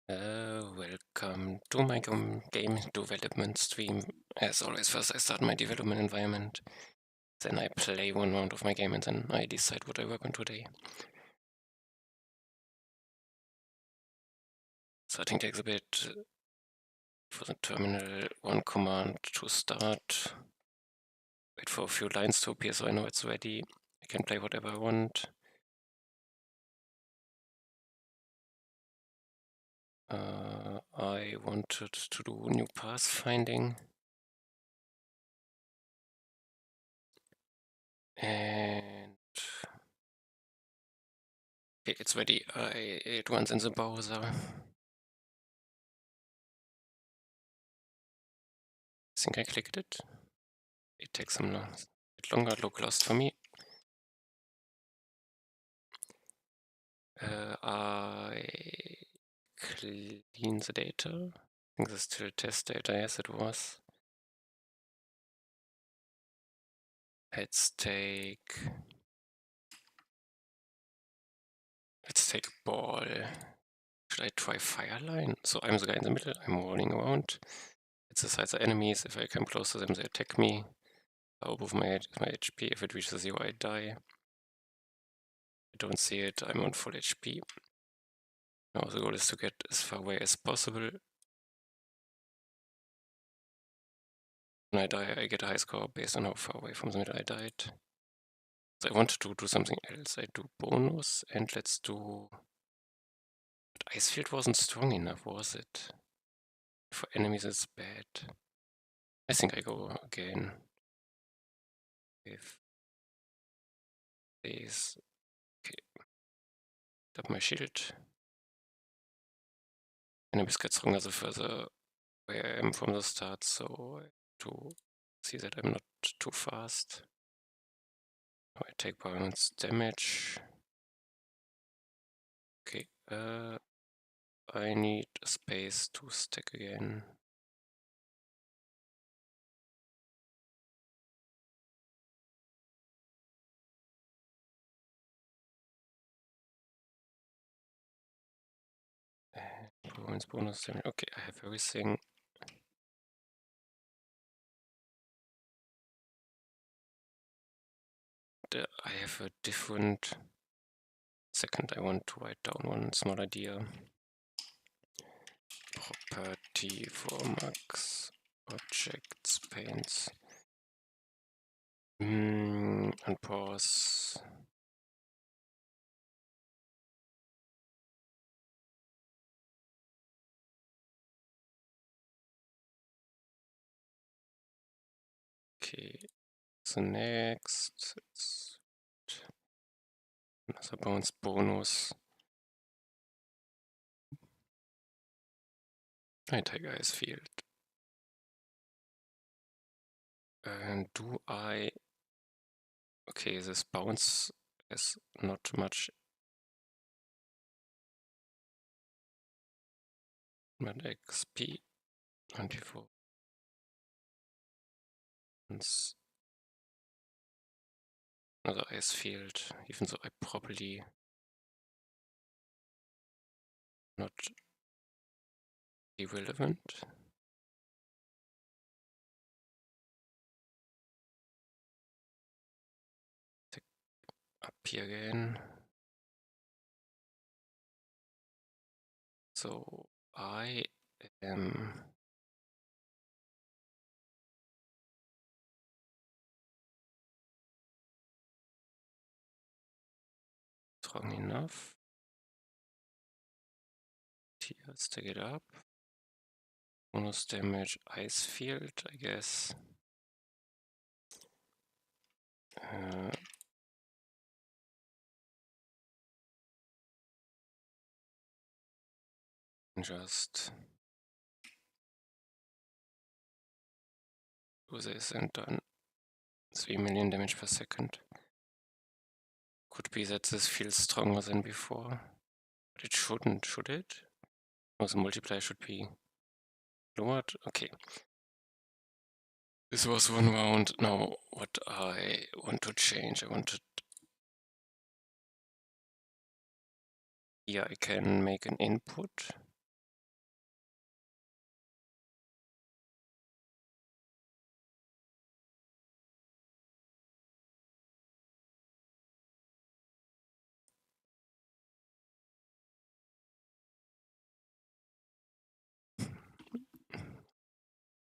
Welcome to my game development stream. As always, first I start my development environment, then I play one round of my game, and then I decide what I work on today. Starting takes a bit for the terminal, one command to start. Wait for a few lines to appear so I know it's ready. I can play whatever I want. I wanted to do new pathfinding. And okay, it's ready. It runs in the browser. I think I clicked it. It takes some bit longer, localhost for me. I clean the data. I think this is still test data. Yes, it was. Let's take a ball. Should I try Fireline? So I'm the guy in the middle. I'm rolling around. It's the size of enemies. If I come close to them, they attack me. I remove my HP. If it reaches 0, I die. I don't see it. I'm on full HP. Now the goal is to get as far away as possible. When I die, I get a high score based on how far away from the middle I died. So I wanted to do something else. I do bonus, and let's do... But Ice Field wasn't strong enough, was it? For enemies it's bad. I think I go again. If these... Okay. Up my shield. Enemies get stronger the further away I am from the start, so I have to see that I'm not too fast. I take balance damage. Okay, I need a space to stack again. Performance bonus damage. Okay, I have everything. I have a different... Second, I want to write down one small idea. Property for max objects paints. Unpause. Okay, so next it's another bounce bonus. I take Ice Field. And do I... Okay, this bounce is not much. But XP 24. Another Ice Field, even though I probably not irrelevant. Up here again. So I am strong enough. Here, let's take it up. Bonus damage, Ice Field, I guess. Just do this and done. 3 million damage per second. Could be that this feels stronger than before, but it shouldn't, should it? No, the multiplier should be lowered. Okay. This was one round. Now, what I want to change, here I can make an input.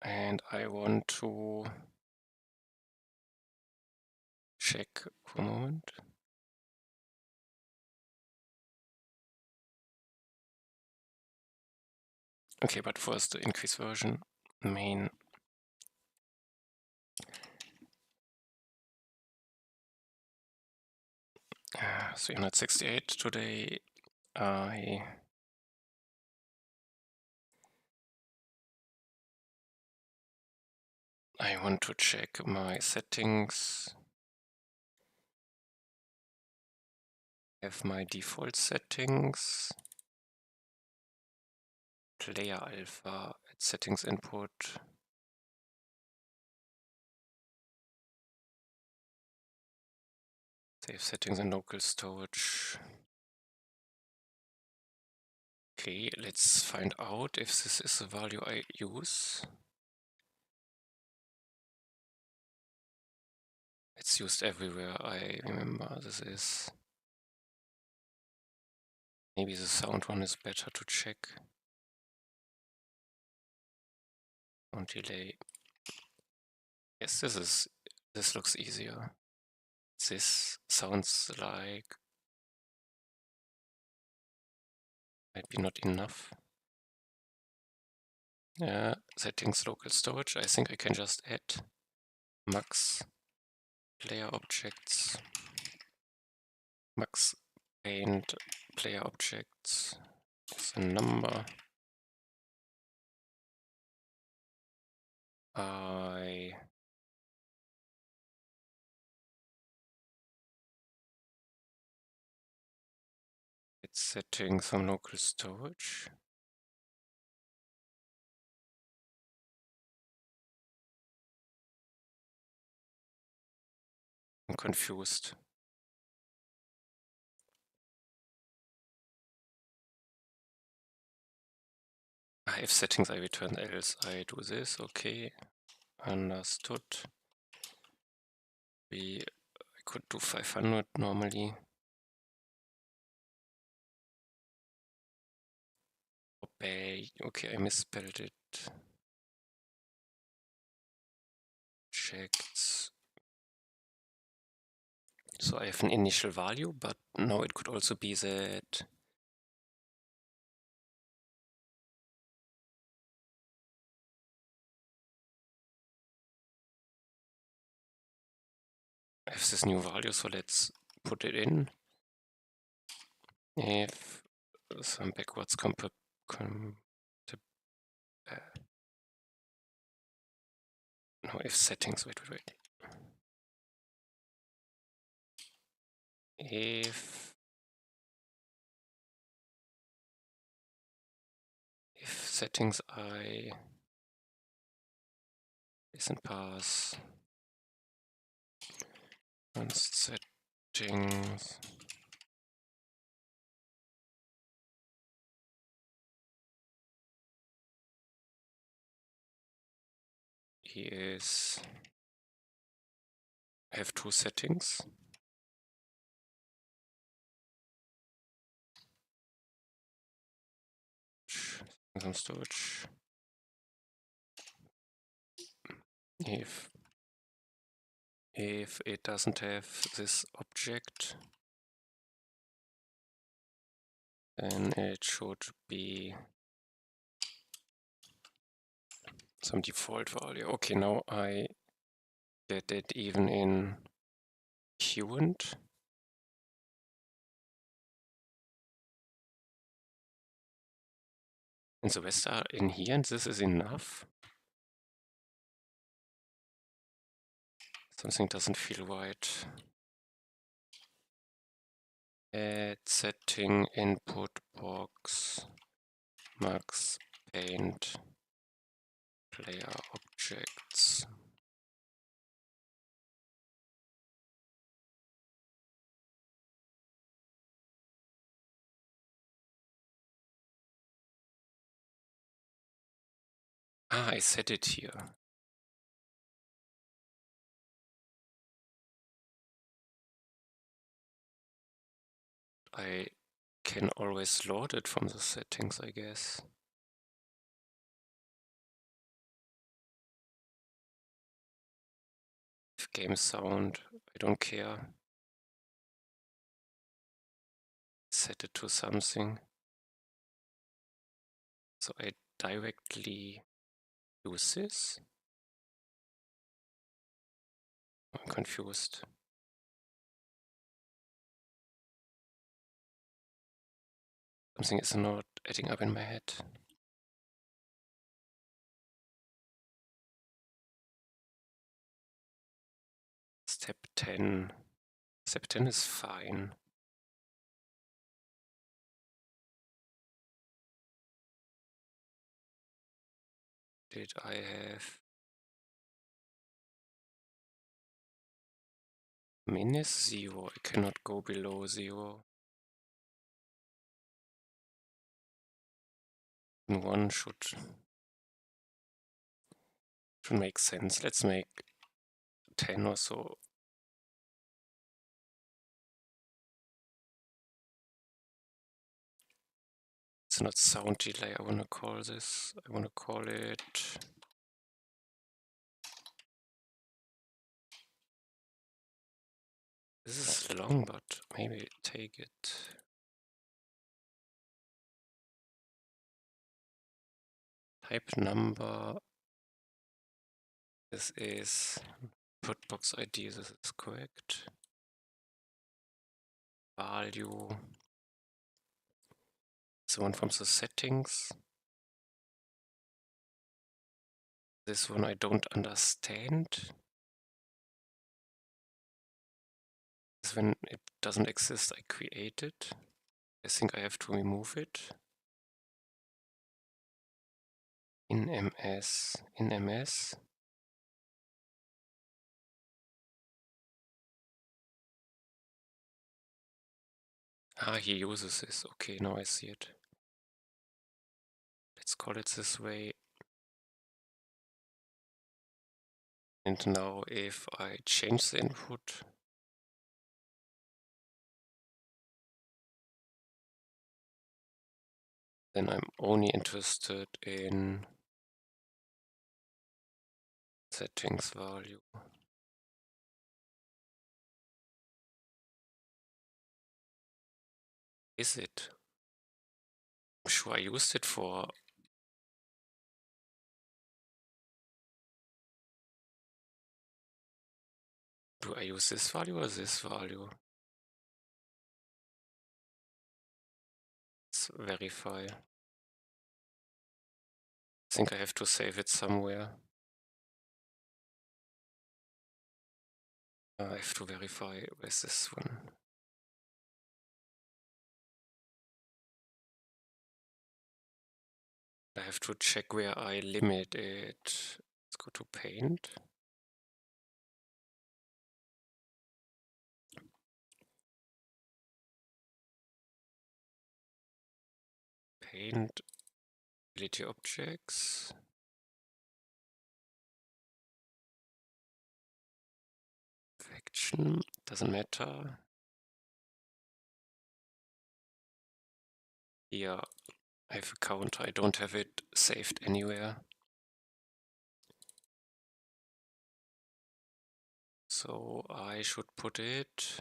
And I want to check for a moment. Okay, but first the increase version, main. 368 today. I want to check my settings. Have my default settings. Player alpha at settings input. Save settings in local storage. Okay, let's find out if this is the value I use. It's used everywhere, I remember this is. Maybe the sound one is better to check. On delay. Yes, this looks easier. This sounds like might be not enough. Yeah, settings local storage. I think I can just add max player objects, max paint player objects is a number. It's settings from local storage. I'm confused. If settings I return else, I do this. Okay, understood. I could do 500 normally. Obey. Okay, I misspelled it. Checked. So I have an initial value, but now it could also be that I have this new value, so let's put it in. If some backwards no, if settings, wait. If settings I isn't pass and settings is have two settings. Some storage. If it doesn't have this object, then it should be some default value. Okay, now I get it even in current. And the rest are in here, and this is enough. Something doesn't feel right. Add setting input box max paint player objects. I set it here. I can always load it from the settings, I guess. game sound. I don't care. Set it to something. So I directly use this. I'm confused. Something is not adding up in my head. Step 10. Step 10 is fine. Did I have minus 0? I cannot go below 0. And 1 should make sense. Let's make 10 or so. It's not sound delay I want to call this. I want to call it this is long, but maybe take it. Type number. This is put box ID. This is correct. Value. This one from the settings. This one I don't understand. This when it doesn't exist, I create it. I think I have to remove it. In MS. Ah, he uses this. Okay, now I see it. Let's call it this way. And now if I change the input, then I'm only interested in settings value. Is it? I'm sure I used it for. Do I use this value or this value? Let's verify. I think I have to save it somewhere. I have to verify. Where's this one? I have to check where I limit it. Let's go to paint. Paint, ability objects. Action, doesn't matter. Here, I have a counter. I don't have it saved anywhere. So I should put it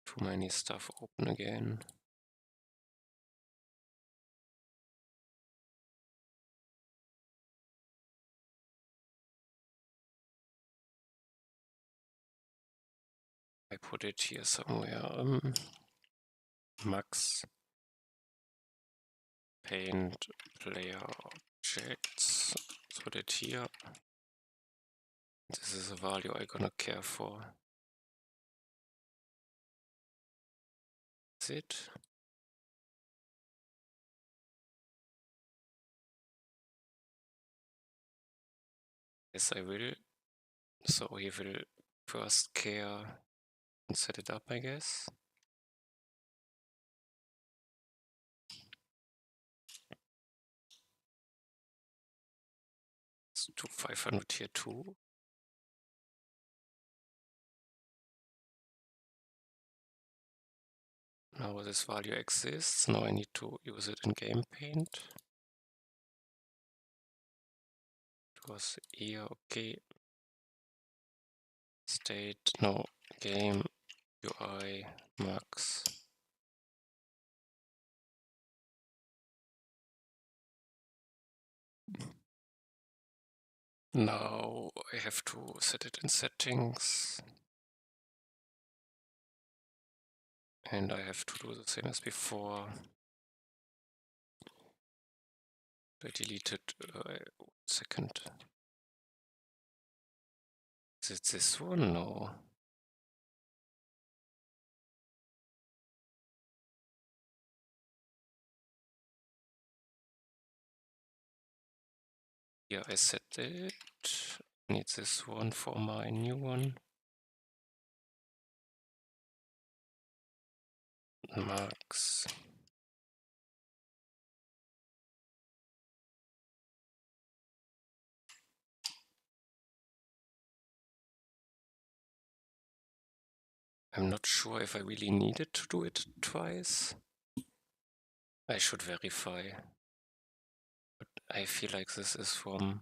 too many stuff open again. I put it here somewhere. Max paint player objects. Put it here. This is a value I'm gonna care for. That's it. Yes, I will. So he will first care and set it up, I guess. Let's do 500 here too. Now this value exists. Now I need to use it in game paint. was here. Okay. State, no, game, UI, max. Now I have to set it in settings. And I have to do the same as before. I deleted, second. Is it this one? No. Yeah, I set it. Need this one for my new one. Max. I'm not sure if I really needed to do it twice. I should verify. But I feel like this is from...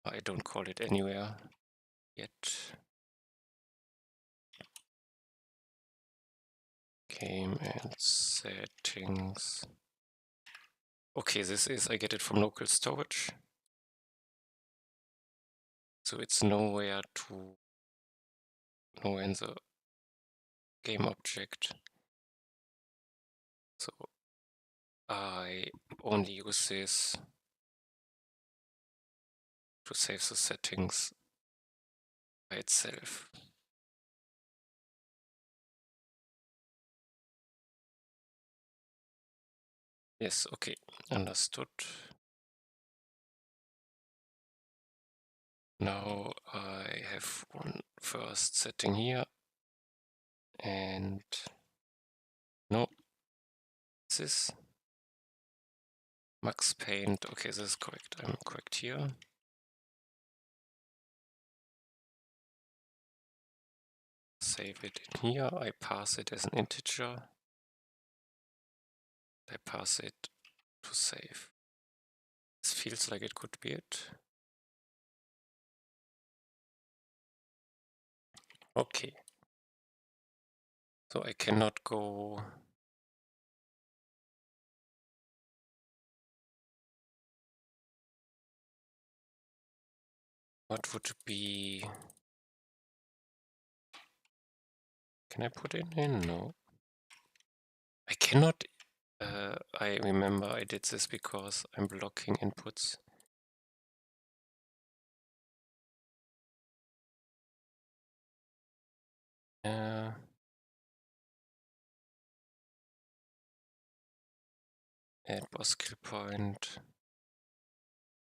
I don't call it anywhere yet. Game and settings. Okay, this is, I get it from local storage. So it's nowhere in the game object. So I only use this to save the settings by itself. Yes, okay, understood. Now I have one first setting here, and no, this max paint. Okay, this is correct. I'm correct here. Save it in here. I pass it as an integer. I pass it to save. This feels like it could be it. Okay. So I cannot go. What would be? Can I put it in? No. I cannot. I remember I did this because I'm blocking inputs. Add boss skill point.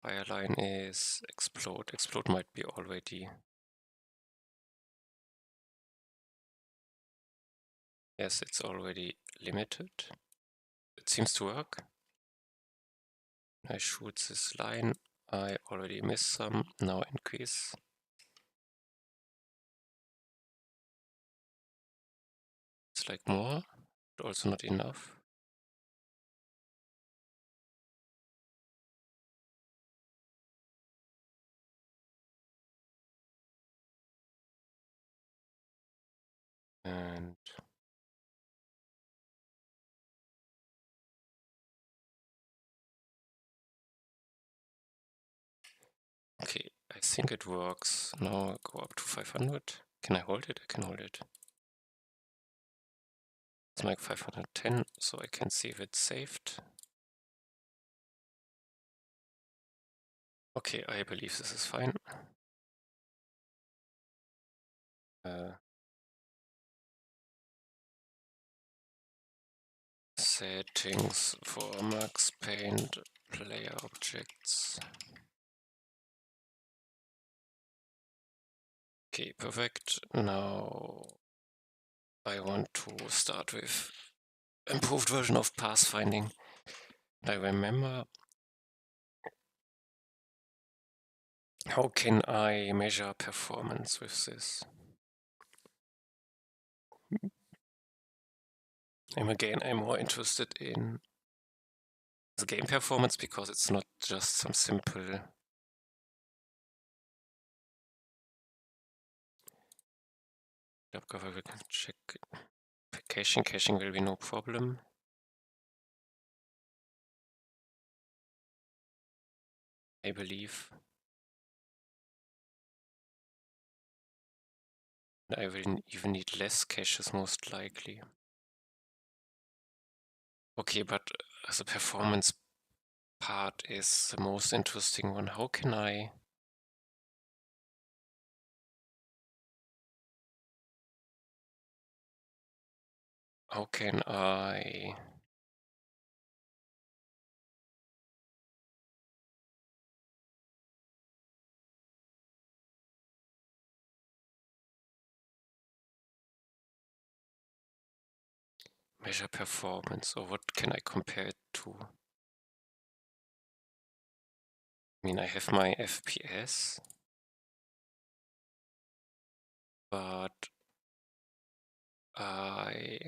Fireline is explode. Explode might be already. Yes, it's already limited. It seems to work. I shoot this line. I already missed some. Now increase. It's like more, but also not enough. And okay, I think it works. Now I go up to 500. Can I hold it? I can hold it. It's like 510, so I can see if it's saved. Okay, I believe this is fine. Settings for max paint player objects. Okay, perfect. Now I want to start with improved version of Pathfinding. I remember, how can I measure performance with this? I'm more interested in the game performance, because it's not just some simple cover. We can check caching. Caching will be no problem. I believe. I will even need less caches most likely. Okay, but the performance part is the most interesting one. How can I measure performance, or what can I compare it to? I mean, I have my FPS, but I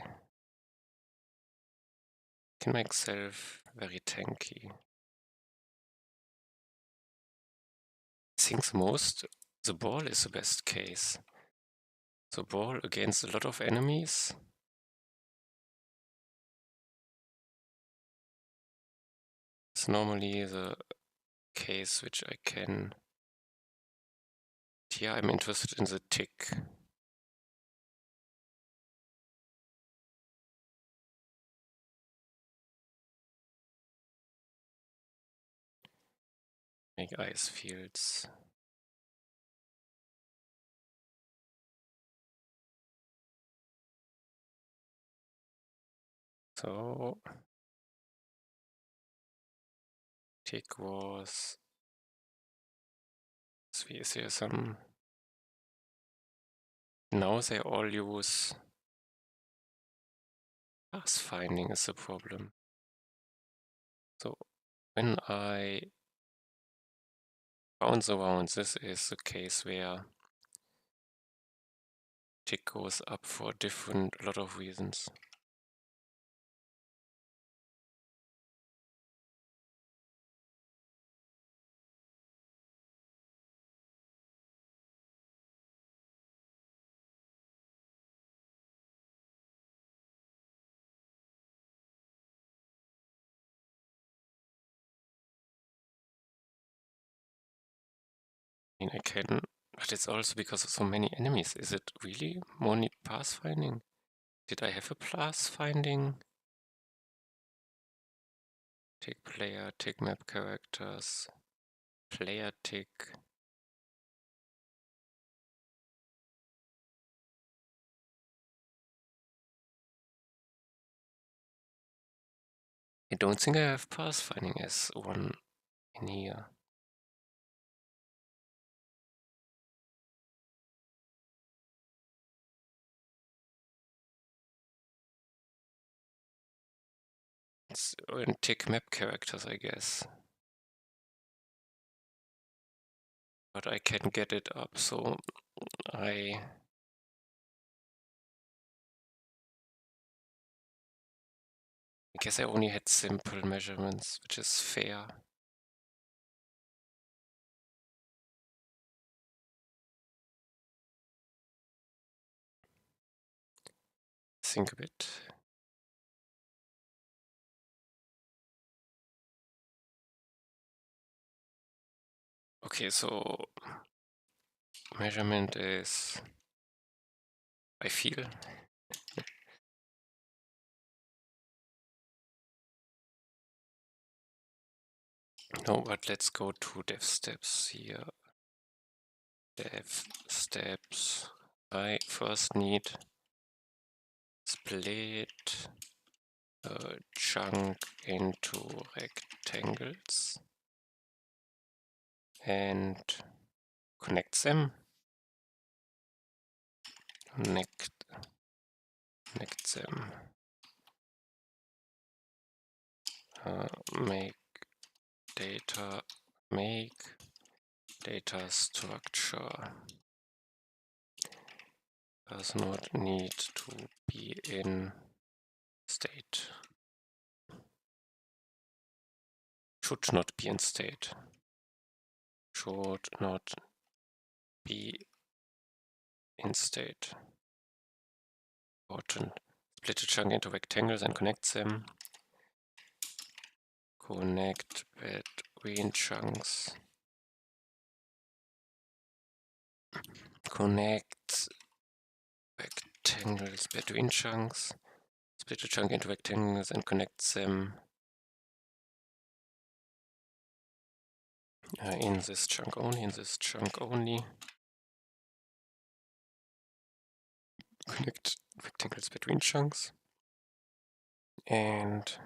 can make myself very tanky. I think the ball is the best case. The ball against a lot of enemies is normally the case which I can. Here I'm interested in the tick. Make ice fields. So tick was. Is here some. Now they all use. Pathfinding is the problem. So when I bounce around, this is the case where tick goes up for a lot of reasons. I mean, I can, but it's also because of so many enemies. Is it really more need pathfinding? Did I have a pathfinding? Tick player, tick map characters, player tick. I don't think I have pathfinding as one in here. It's in tick map characters, I guess. But I can get it up, so I guess I only had simple measurements, which is fair. Think a bit. Okay, so measurement is, I feel. No, but let's go to dev steps here. Dev steps. I first need split a chunk into rectangles and connect them. Connect them. Make data structure does not need to be in state. Should not be in state. Should not be in state. Important. Split a chunk into rectangles and connect them. Connect between chunks. Connect rectangles between chunks. Split a chunk into rectangles and connect them in this chunk only, Connect rectangles between chunks. And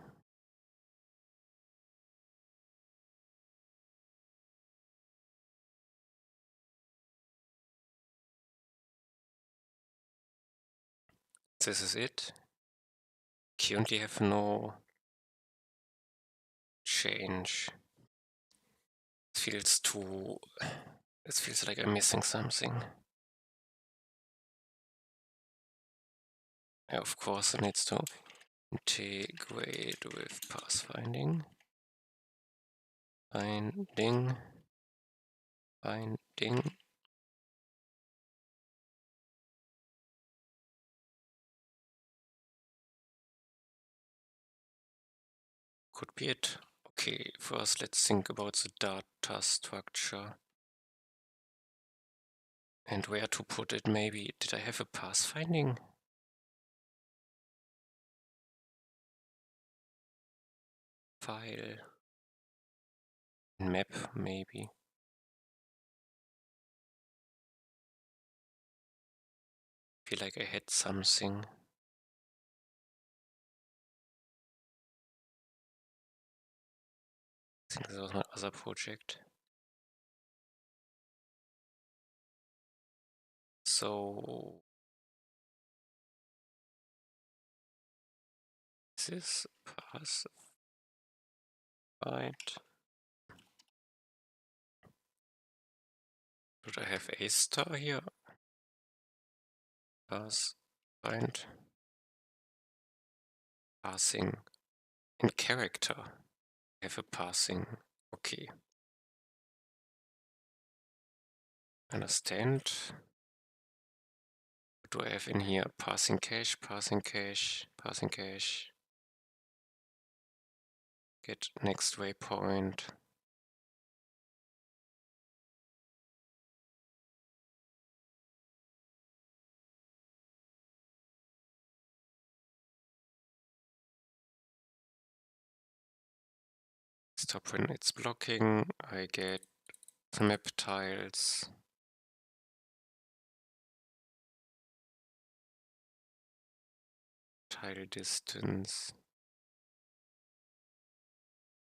this is it. Currently have no change. It feels like I'm missing something. Yeah, of course, it needs to integrate with pathfinding. Finding. Could be it. Okay, first let's think about the data structure. And where to put it, maybe. Did I have a pathfinding? File. Map, maybe. Feel like I had something. I think this was my other project. So this is path find. Should I have a star here? Path find. Passing in character. I have a passing. Okay. Understand. What do I have in here? Passing cache. Get next waypoint. Stop when it's blocking. I get the map tiles. Tile distance.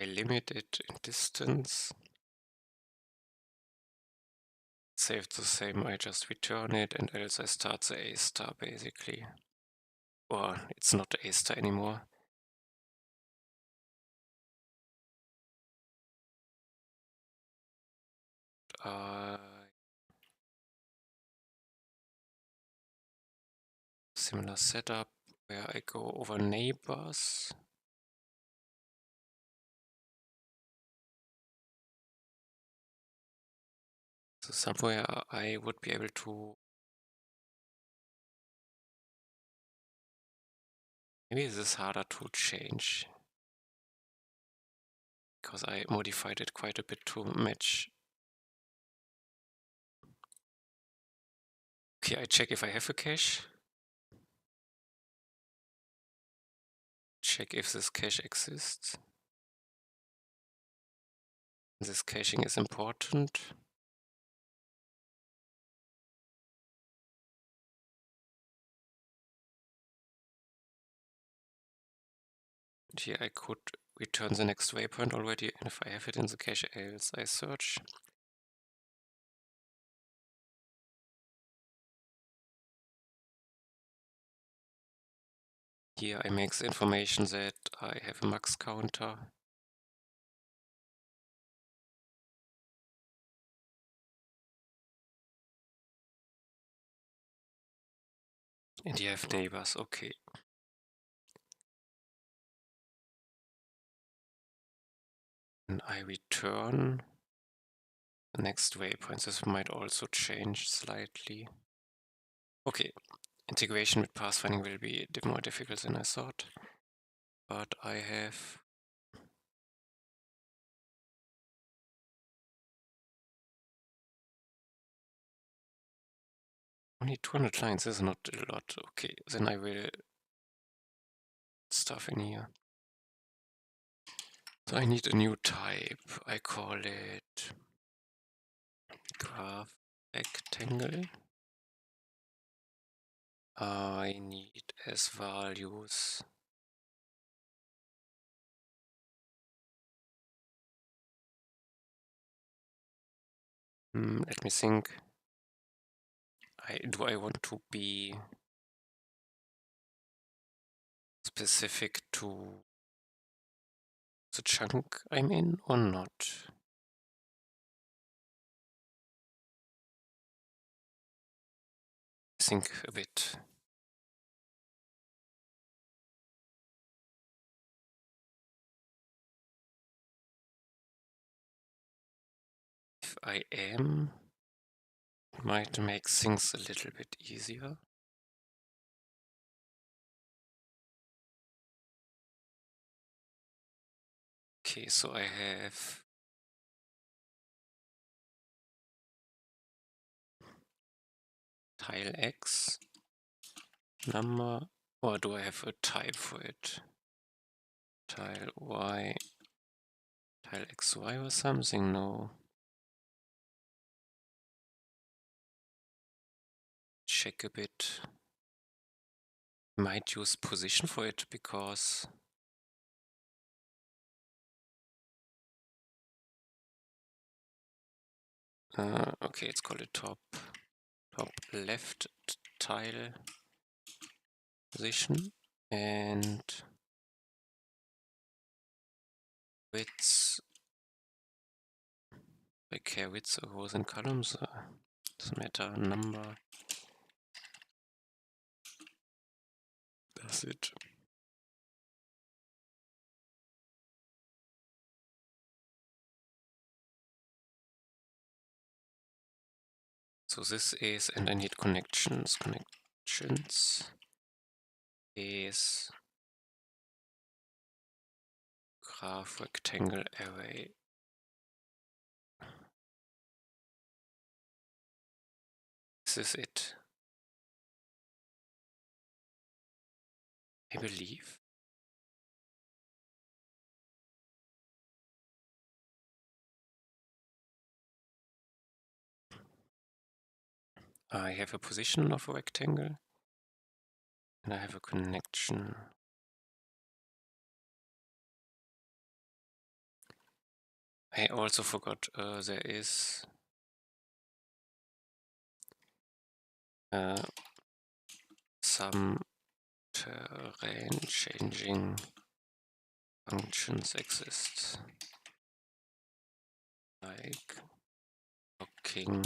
I limit it in distance. Save the same, I just return it, and else I start the A star basically. Or it's not A star anymore. Similar setup where I go over neighbors. So somewhere I would be able to. Maybe this is harder to change because I modified it quite a bit to match. Okay, I check if I have a cache. Check if this cache exists. This caching is important. And here I could return the next waypoint already, and if I have it in the cache, else I search. Here I make the information that I have a max counter. And you have neighbors, okay. and I return the next waypoint. This might also change slightly. Okay, integration with pathfinding will be a bit more difficult than I thought, but I have only 200 lines. This is not a lot. Okay, then I will stuff in here. So I need a new type. I call it graph rectangle. I need as values let me think. Do I want to be specific to the chunk I'm in or not? Think a bit. If I am, it might make things a little bit easier. Okay, so I have tile X number, or do I have a type for it? Tile Y, tile XY or something? No. Check a bit. Might use position for it because okay, it's called a top left tile position, and width. I care width or rows and columns. Doesn't matter. Number. That's it. So this is, and I need connections. Connections is graph rectangle array. This is it. I believe. I have a position of a rectangle, and I have a connection. I also forgot there is some terrain changing functions exist, like looking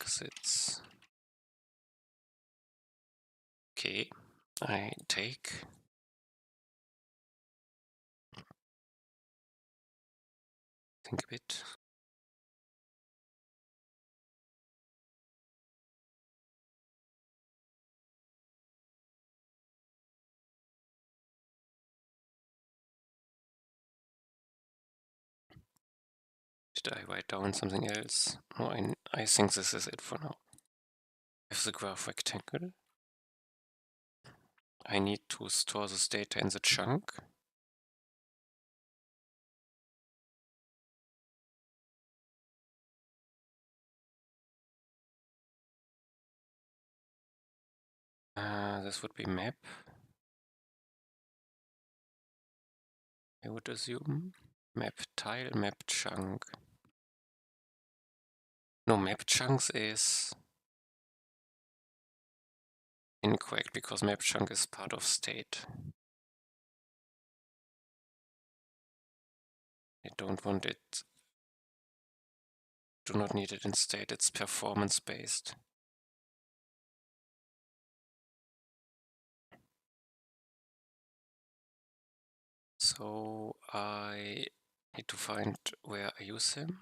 exits. Okay, I take think a bit. Did I write down something else? No, I think this is it for now. If the graph rectangle, I need to store this data in the chunk. This would be map, I would assume. Map tile, map chunk. No, map chunks is incorrect because map chunk is part of state. I don't want it, do not need it in state, it's performance based. So I need to find where I use them.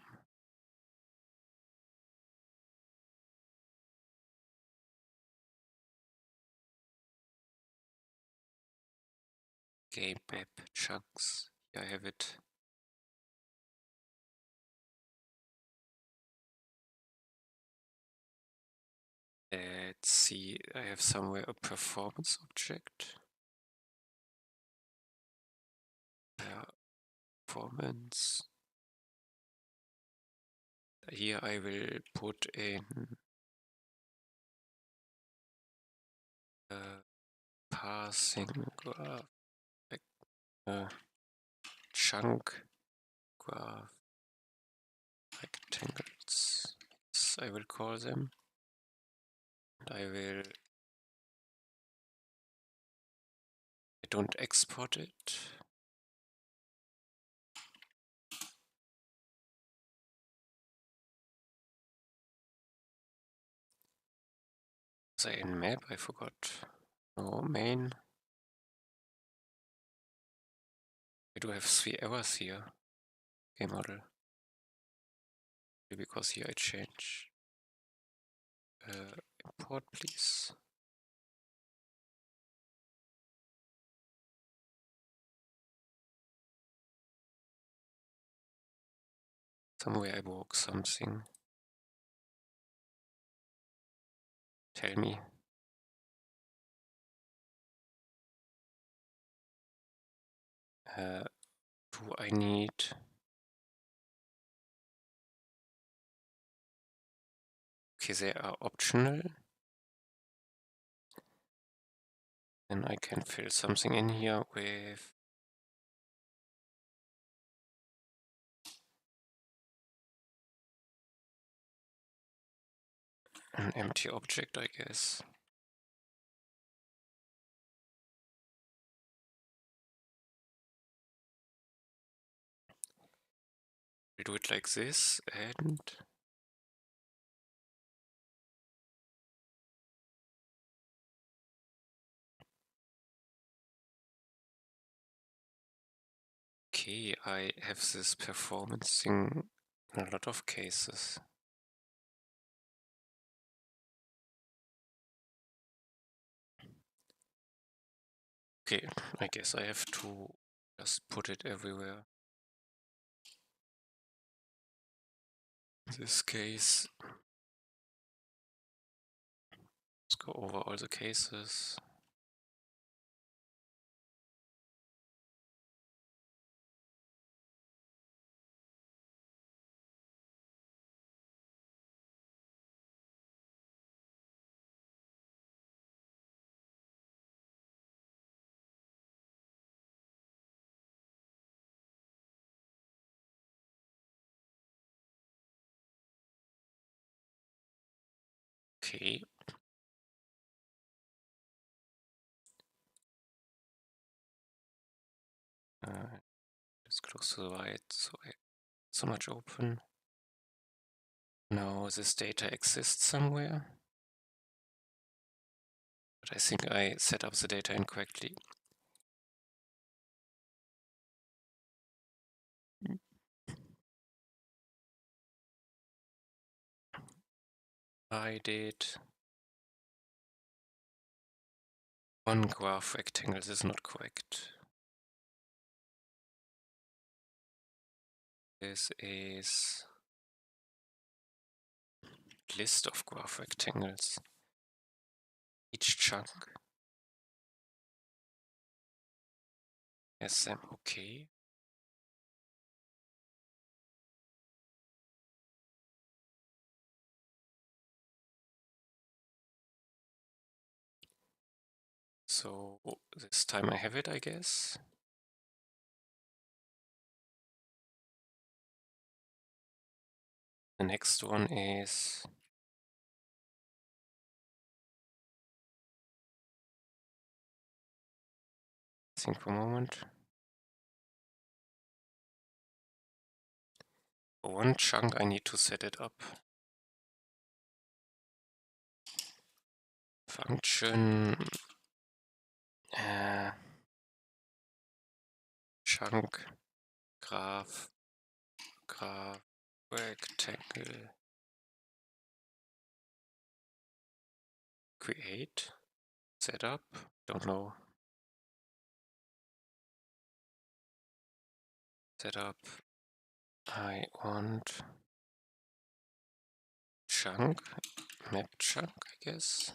Game map chunks. Here I have it. Let's see, I have somewhere a performance object. Performance. Here I will put in passing graph, like chunk graph rectangles. Yes, I will call them. And I don't export it. Was I in map? I forgot. No, main. I do have 3 errors here. Game model. Because here I change. Import, please. Somewhere I broke something. Tell me. Do I need... Okay, they are optional. Then I can fill something in here with an empty object, I guess. We'll do it like this, and okay, I have this performance thing in a lot of cases. Okay, I guess I have to just put it everywhere. In this case, let's go over all the cases. Okay. Let's close to the right, so much open. Now this data exists somewhere. But I think I set up the data incorrectly. I did one graph rectangle. This is not correct. This is list of graph rectangles. Each chunk has them. Okay. So this time I have it, I guess. The next one is think for a moment. For one chunk I need to set it up. Function chunk, graph, rectangle, create, setup, don't know, setup, I want chunk, map chunk, I guess.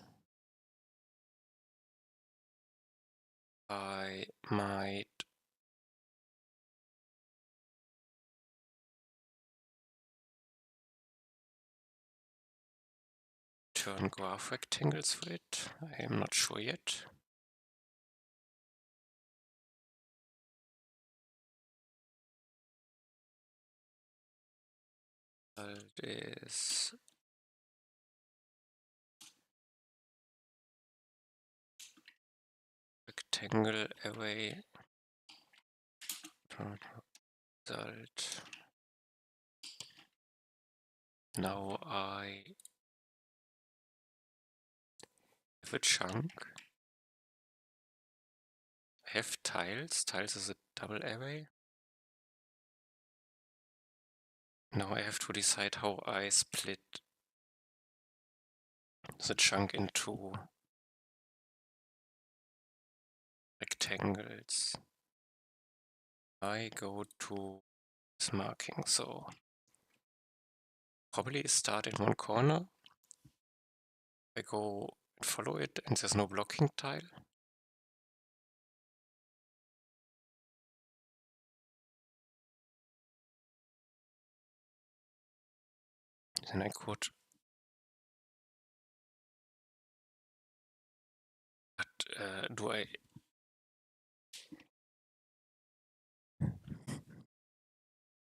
I might turn graph rectangles for it. I am not sure yet. That is rectangle array. Result. Now I have a chunk. I have tiles. Tiles is a double array. Now I have to decide how I split the chunk into rectangles. I go to this marking, so probably start in one corner. I go and follow it, and there's no blocking tile. Then I could, but do I?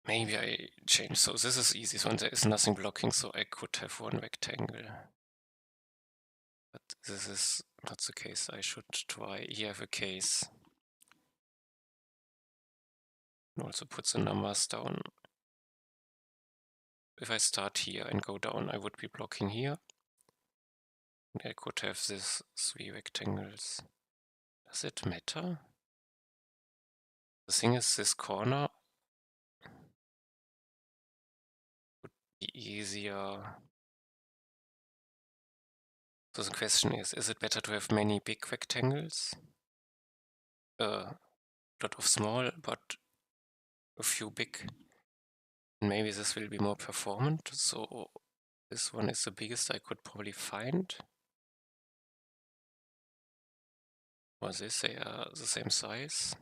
Maybe I change. So this is easy. So there is nothing blocking, so I could have one rectangle. But this is not the case. I should try. Here I have a case. And also put the numbers down. If I start here and go down, I would be blocking here. And I could have these 3 rectangles. Does it matter? The thing is, this corner would be easier. So the question is it better to have many big rectangles? A lot of small, but a few big. And maybe this will be more performant. So this one is the biggest I could probably find. Or this, they are the same size.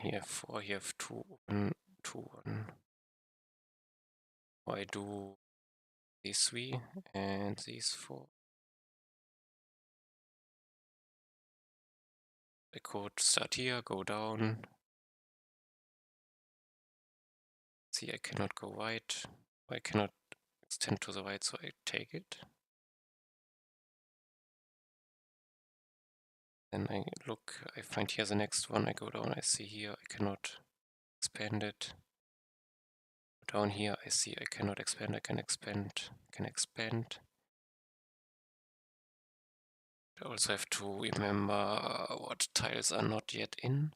Here have 4, here have 2, 1, 2, 1. I do these 3 and these 4. I could start here, go down. See, I cannot go right. I cannot extend to the right, so I take it. Then I look, I find here the next one, I go down, I see here, I cannot expand it. Down here, I see I cannot expand, I can expand, I also have to remember what tiles are not yet in.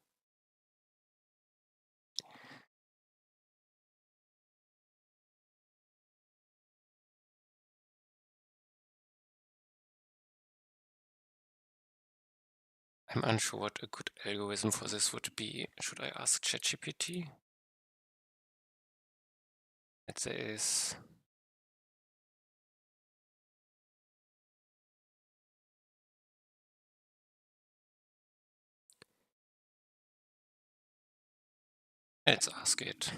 I'm unsure what a good algorithm for this would be. Should I ask ChatGPT? There is. Let's ask it.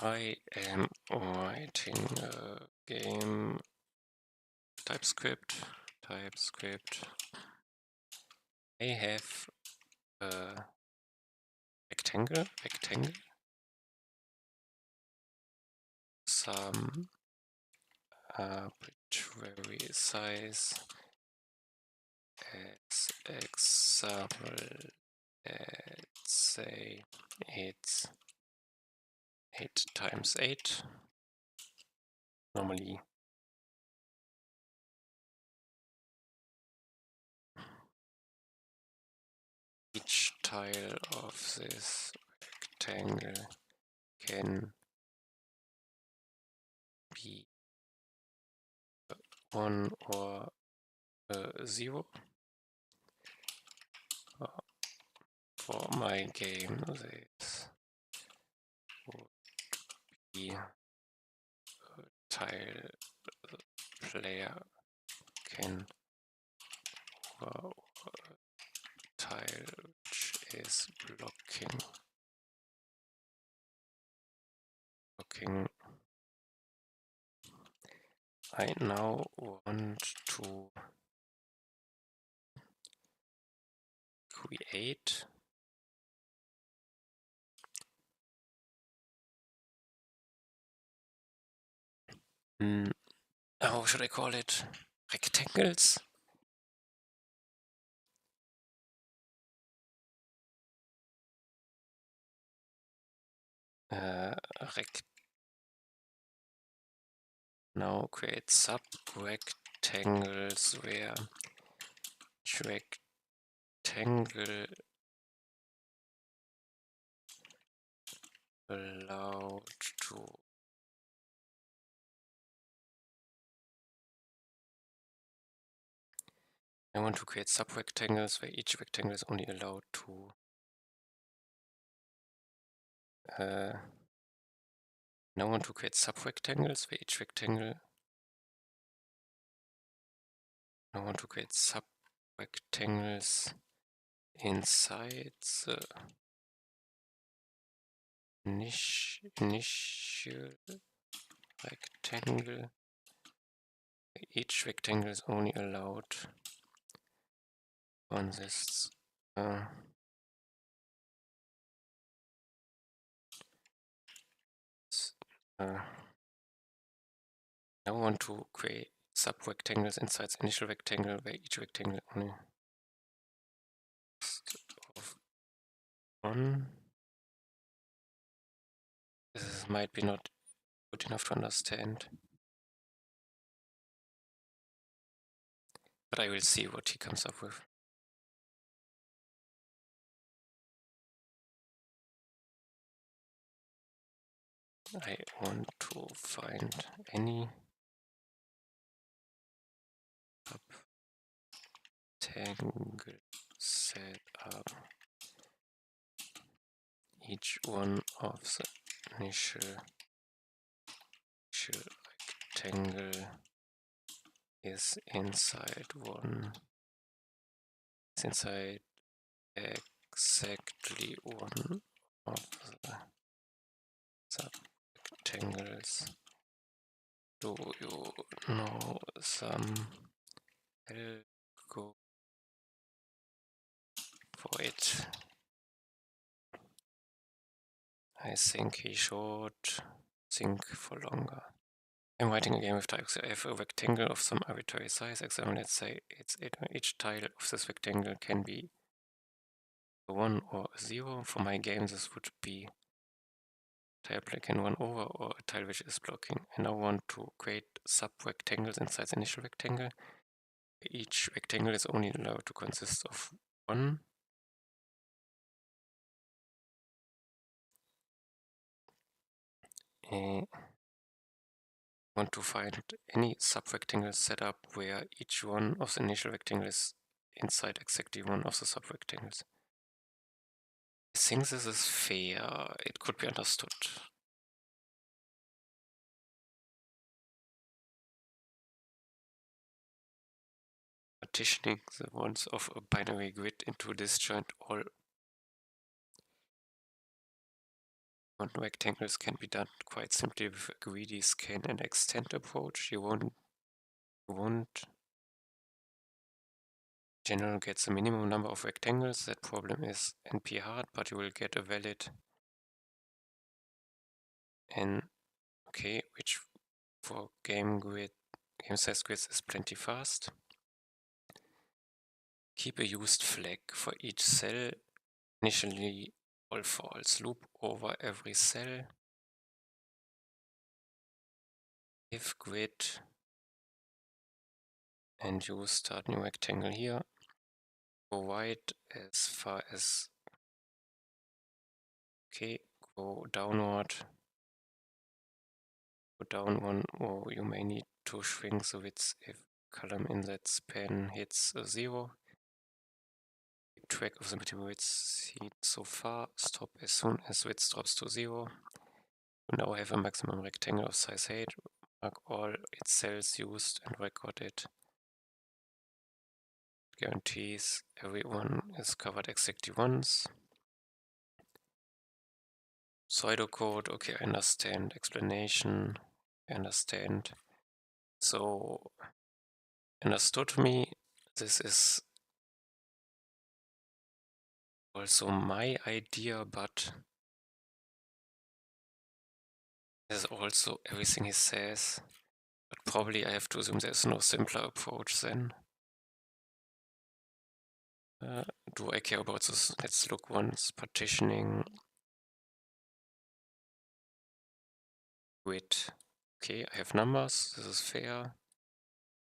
I am writing a game. TypeScript. I have a rectangle, some arbitrary size as example. Let's say it's 8 times 8. Normally each tile of this rectangle can be 1 or 0. For my game, this would be a tile the player can tile which is blocking. I now want to create how should I call it? Rectangles? Now create sub-rectangles where each rectangle allowed to I want to create sub-rectangles where each rectangle is only allowed to now I want to create sub-rectangles where each rectangle I want to create sub-rectangles inside the initial rectangle. Each rectangle is only allowed on this I want to create sub-rectangles inside the initial rectangle where each rectangle only of 1. This might be not good enough to understand. But I will see what he comes up with. I want to find any rectangle set up each one of the initial rectangle is inside exactly one of the sub-rectangles. Do you know some algo for it? I think he should think for longer. I'm writing a game with types. I have a rectangle of some arbitrary size. Example, let's say each tile of this rectangle can be a 1 or a 0. For my game, this would be tile player can 1 over or a tile which is blocking. I now want to create sub-rectangles inside the initial rectangle. Each rectangle is only allowed to consist of 1. I want to find any sub-rectangle setup where each one of the initial rectangles is inside exactly one of the sub-rectangles. I think this is fair. It could be understood. Partitioning the ones of a binary grid into disjoint all one rectangles can be done quite simply with a greedy scan and extend approach. You won't general gets the minimum number of rectangles. That problem is NP hard, but you will get a valid N okay, which for game size grids is plenty fast. Keep a used flag for each cell. Initially all false. Loop over every cell. If grid and use start new rectangle here. go wide as far as, okay, go downward, go down one, or you may need to shrink the width if column in that span hits 0. Keep track of the material width seen so far, stop as soon as width drops to 0. You now have a maximum rectangle of size 8, mark all its cells used and record it. Guarantees everyone is covered exactly once. Pseudocode, okay, I understand. Explanation, I understand. So, understood me, this is also my idea, but there's also everything he says. But probably I have to assume there's no simpler approach then. Do I care about this? Let's look once. Partitioning. Width. Okay, I have numbers. This is fair.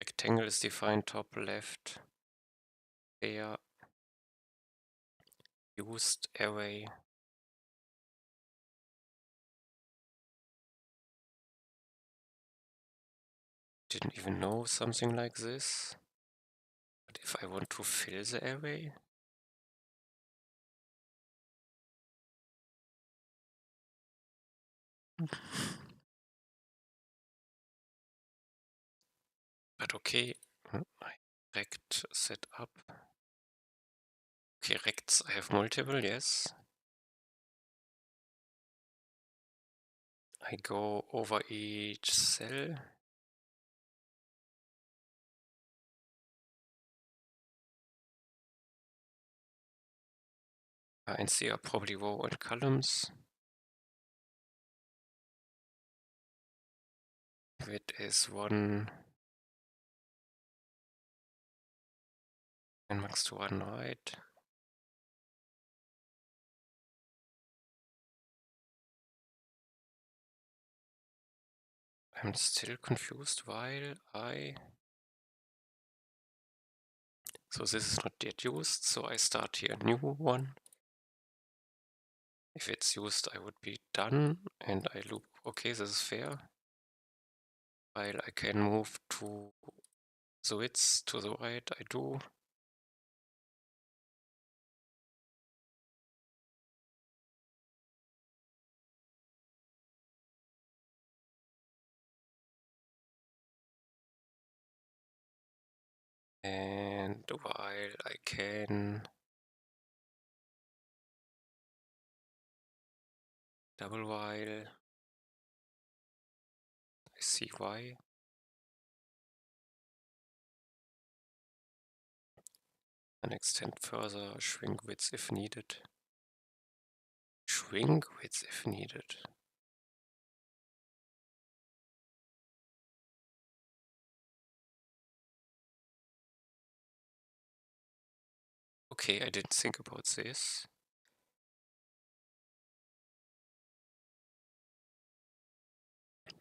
Rectangle is defined top left. Fair. Used array. Didn't even know something like this. But if I want to fill the array, but okay, I rect set up. Okay, rects I have multiple, yes. I go over each cell. And see are probably row and columns. Width is 1 and max to 1 right. I'm still confused while so this is not yet used, so I start here a new one. If it's used, I would be done, and I loop, okay, this is fair. While I can move to the width to the right, I do. And while I can double while, I see why. And extend further, shrink width if needed. Shrink width if needed. Okay, I didn't think about this.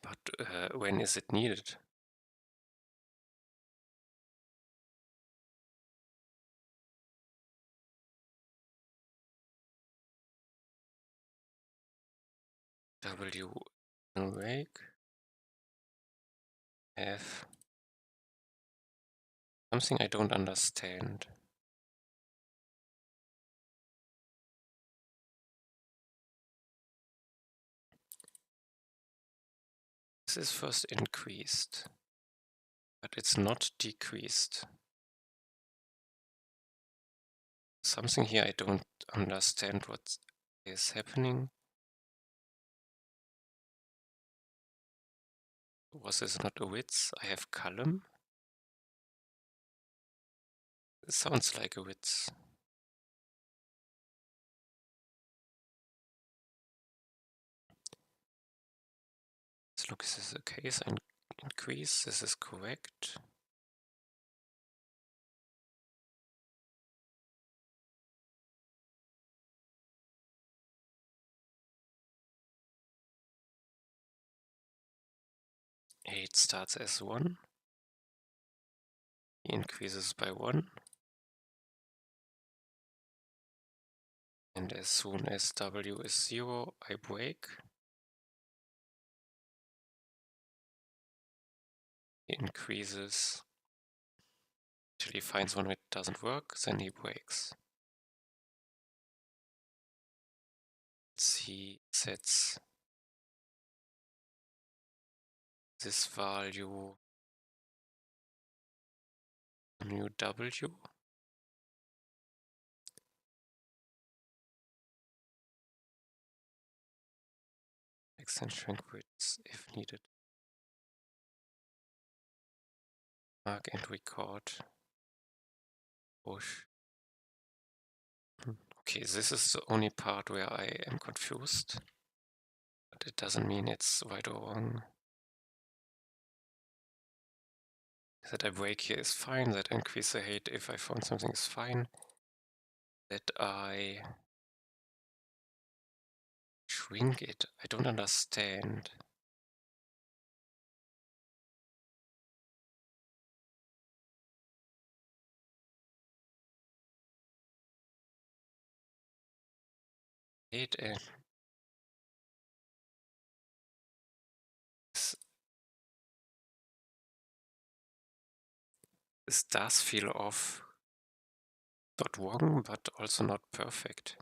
But when is it needed? W rake F something I don't understand. This is first increased, but it's not decreased. Something here I don't understand what is happening. Was this not a width? I have column. It sounds like a width. Let's look, is this the case? I increase, this is correct. Eight starts as 1. He increases by 1. And as soon as W is 0, I break. He increases till he finds one which doesn't work, then he breaks. He sets this value new W. Extend width if needed. Mark and record. Push. Okay, this is the only part where I am confused. But it doesn't mean it's right or wrong. That I break here is fine, that I increase the height if I found something is fine. That I shrink it, I don't understand. Height and this does feel off. Not wrong, but also not perfect.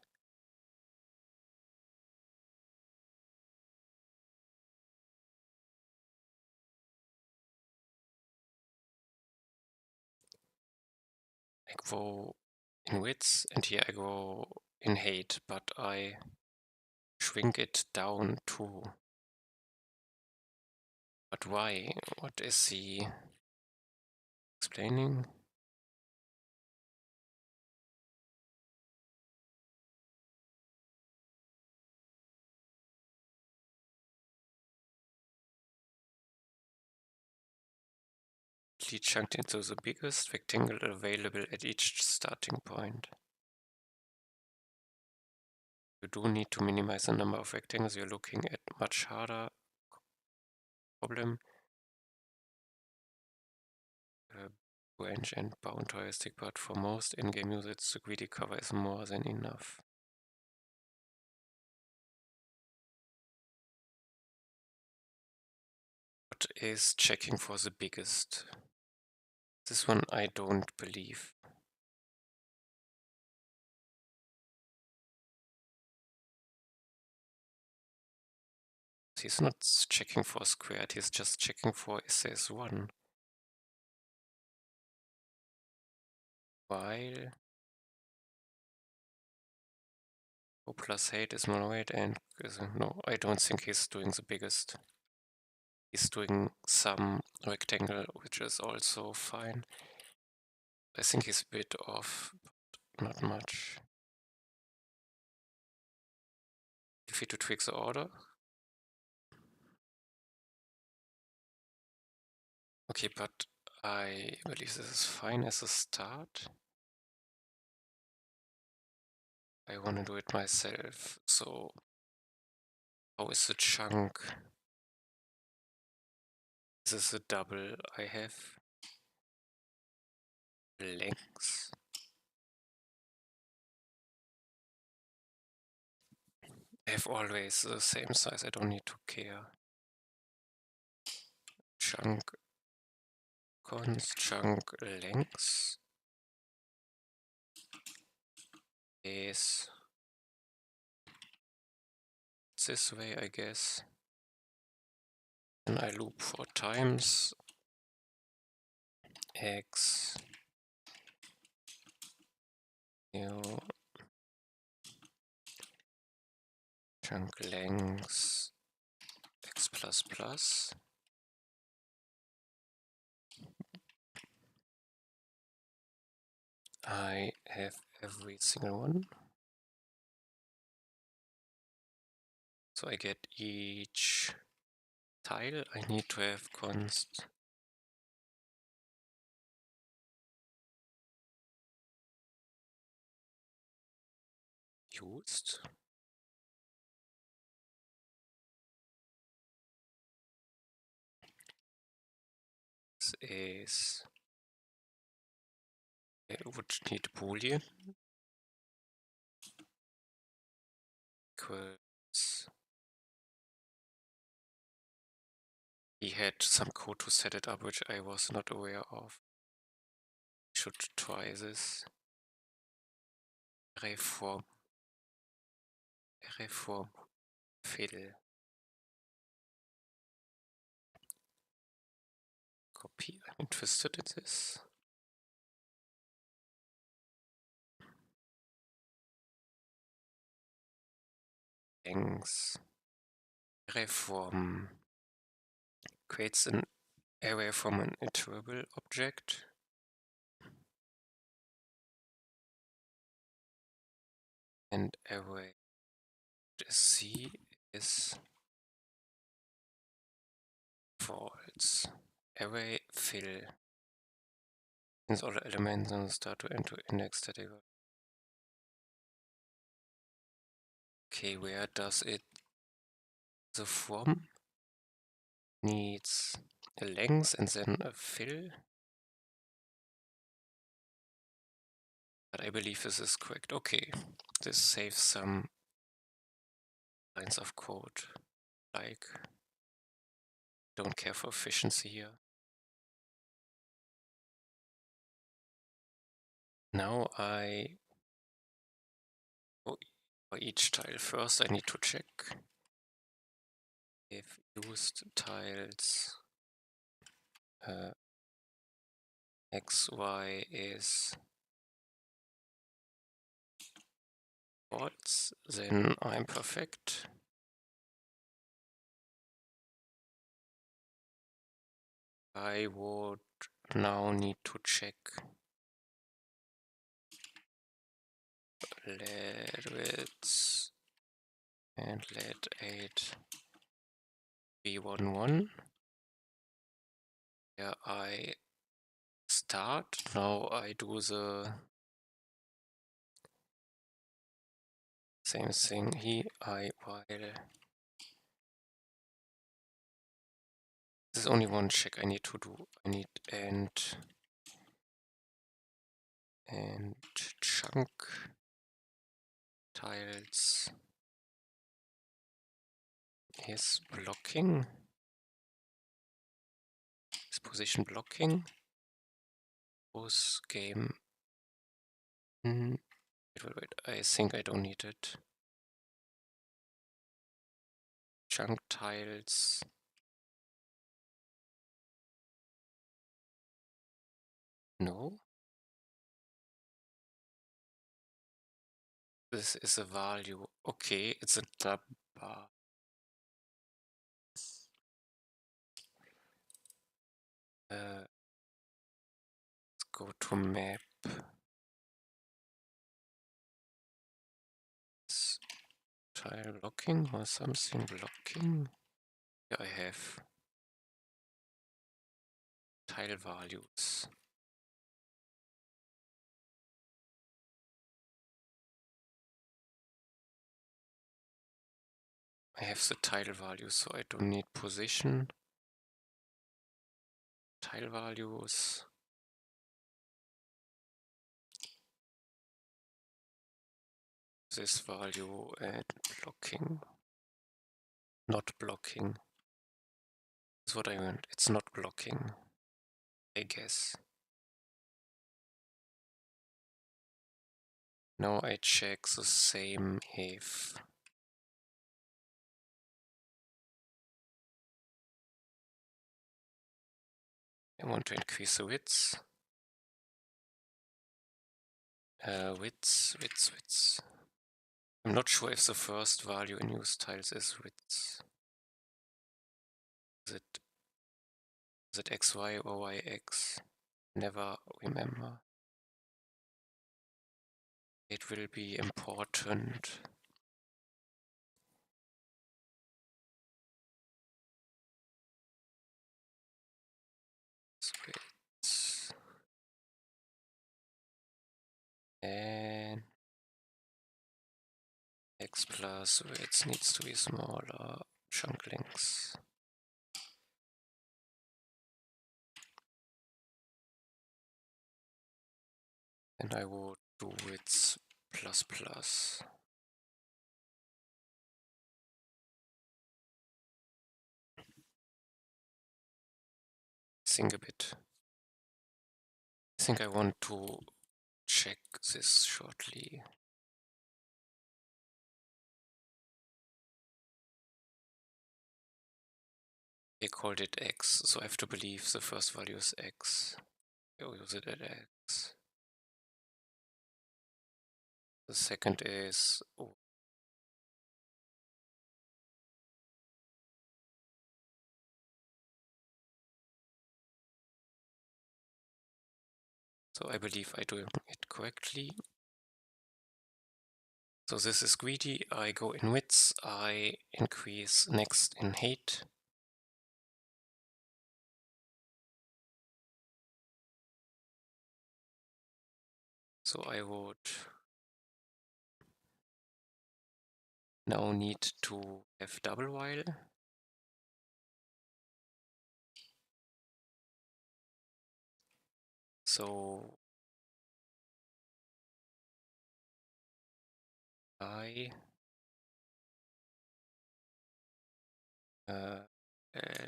I go in width and here I go in height, but I shrink it down too. But why? What is he explaining? Chunked into the biggest rectangle available at each starting point. You do need to minimize the number of rectangles. You're looking at much harder problem. Branch and bound heuristic, but for most in-game users, the greedy cover is more than enough. What is checking for the biggest? This one I don't believe. He's not checking for squared, he's just checking for is there's one. While O plus 8 is mono-weight and no, I don't think he's doing the biggest. He's doing some rectangle, which is also fine. I think he's a bit off, but not much. If to tweak the order. Okay, but I believe this is fine as a start. I want to do it myself, so how is the chunk? This is a double I have. Length. I have always the same size, I don't need to care. Chunk const chunk length is this way, I guess. And I loop 4 times. X new chunk length x plus plus. I have every single one. So I get each tile. I need to have const used. This is I would need Boolean. equals. He had some code to set it up, which I was not aware of. Should try this. Reform. Fill. Copy. I'm interested in this. Thanks. Reform creates an array from an iterable object. And array C is false. Array fill. Since all elements on the start to end to index static. Okay, where does it? The from needs a length and then a fill. But I believe this is correct. Okay, this saves some lines of code. Like, don't care for efficiency here. Now for each tile first, I need to check if used tiles XY is false, then I'm perfect. I would now need to check LED width and LED 8 B11. Where I start. Now I do the same thing here. While there's only one check I need to do. I need and chunk tiles is blocking. Is position blocking. Pose game. Wait, I think I don't need it. Chunk tiles. No. This is a value. Okay, it's a tab bar. Let's go to map. Tile blocking or something blocking. Here I have tile values. I have the tile values, so I don't need position. Tile values. This value and blocking. Not blocking. That's what I want. It's not blocking, I guess. Now I check the same if I want to increase the width. Width. I'm not sure if the first value in use tiles is width. Is it XY or YX? Never remember. It will be important. Width. And X plus width needs to be smaller. Chunk lengths. And I would do width plus plus. think a bit. I think I want to check this shortly. They called it x, so I have to believe the first value is x. I'll use it at x. The second is so I believe I do it correctly. So this is greedy. I go in width. I increase next in height. So I would now need to have double while. So I at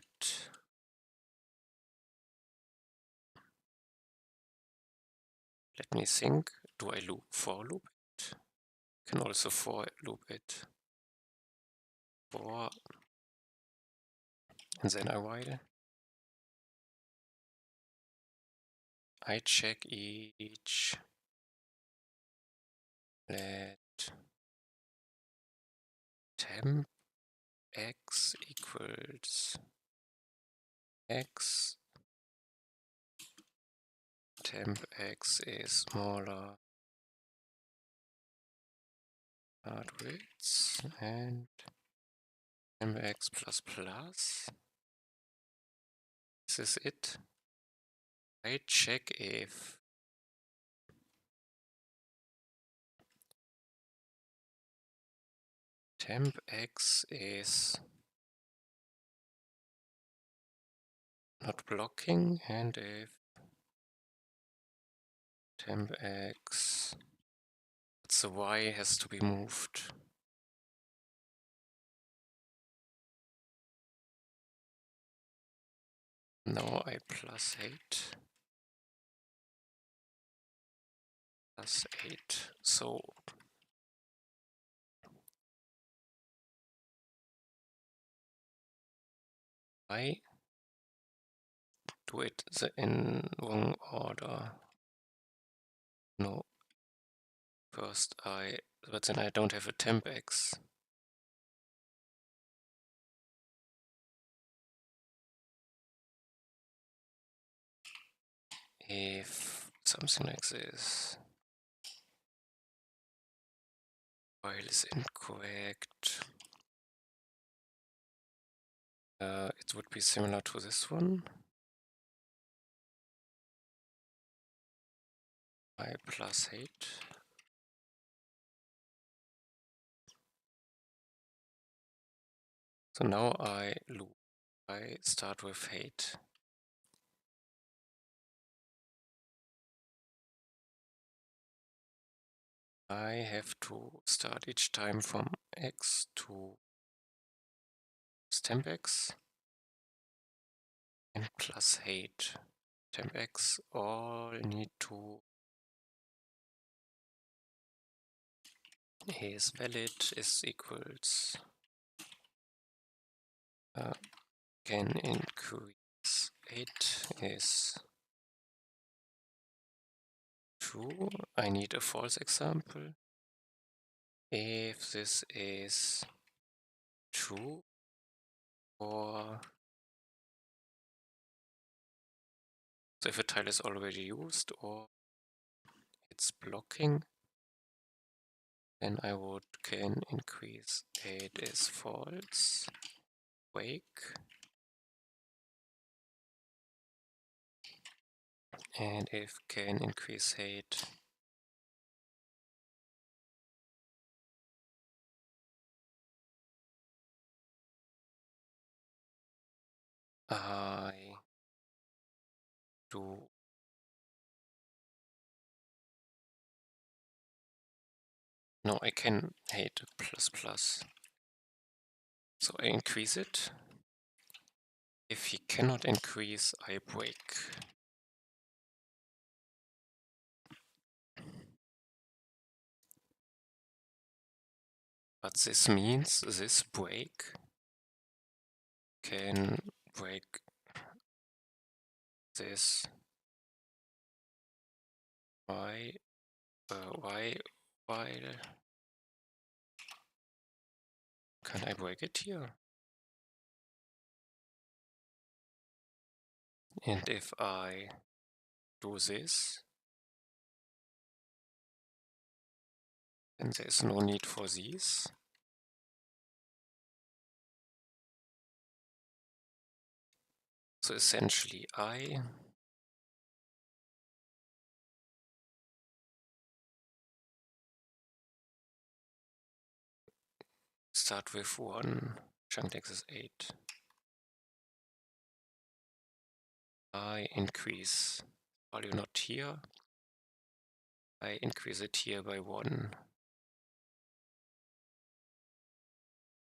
let me think. Do I loop for loop it? Can also for loop it. For and then I while. I check each. Let temp x equals x. Temp x is smaller hard widths and temp x plus plus. This is it. I check if temp x is not blocking and if temp x, the y has to be moved. Now I plus 8. Plus 8. So I do it in wrong order. No. First but then I don't have a temp x. If something like this, while is incorrect, it would be similar to this one. I plus 8. So now I loop. I start with 8. I have to start each time from x to temp x and plus 8. Temp x all need to is valid is equals can increase 8 is true. I need a false example. If this is true or so if a tile is already used or it's blocking, then I would can increase 8 is false. Wake. And if can increase 8 I do no I can 8 plus plus. So I increase it If he cannot increase, I break. But this means this break can break this. Why? Why can I break it here? And if I do this, then there's no need for these. So essentially I start with 1, chunk length is 8. I increase value not here. I increase it here by 1.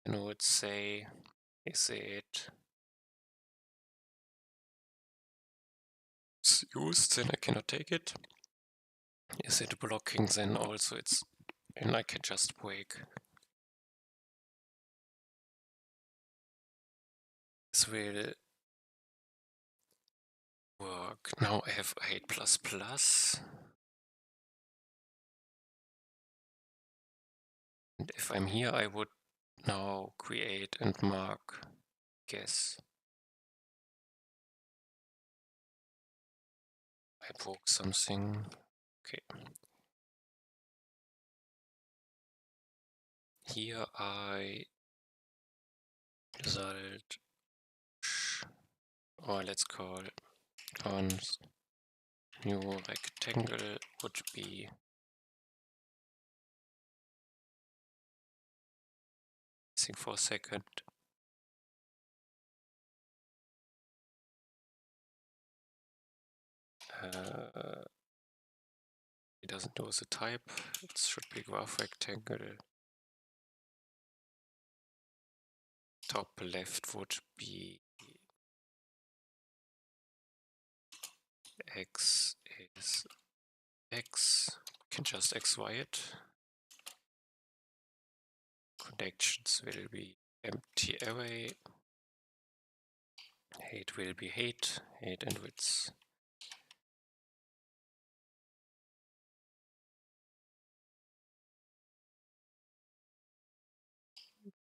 And I would say, is it used, then I cannot take it. Is it blocking, then also it's, and I can just break. This will work. Now I have 8++. And if I'm here, I would now create and mark guess. I broke something. Okay. Here I result, or let's call cons new rectangle would be missing for a second. It doesn't know the type. It should be graph rectangle. Top left would be x is x. You can just xy it. Connections will be empty array. Height will be height and width.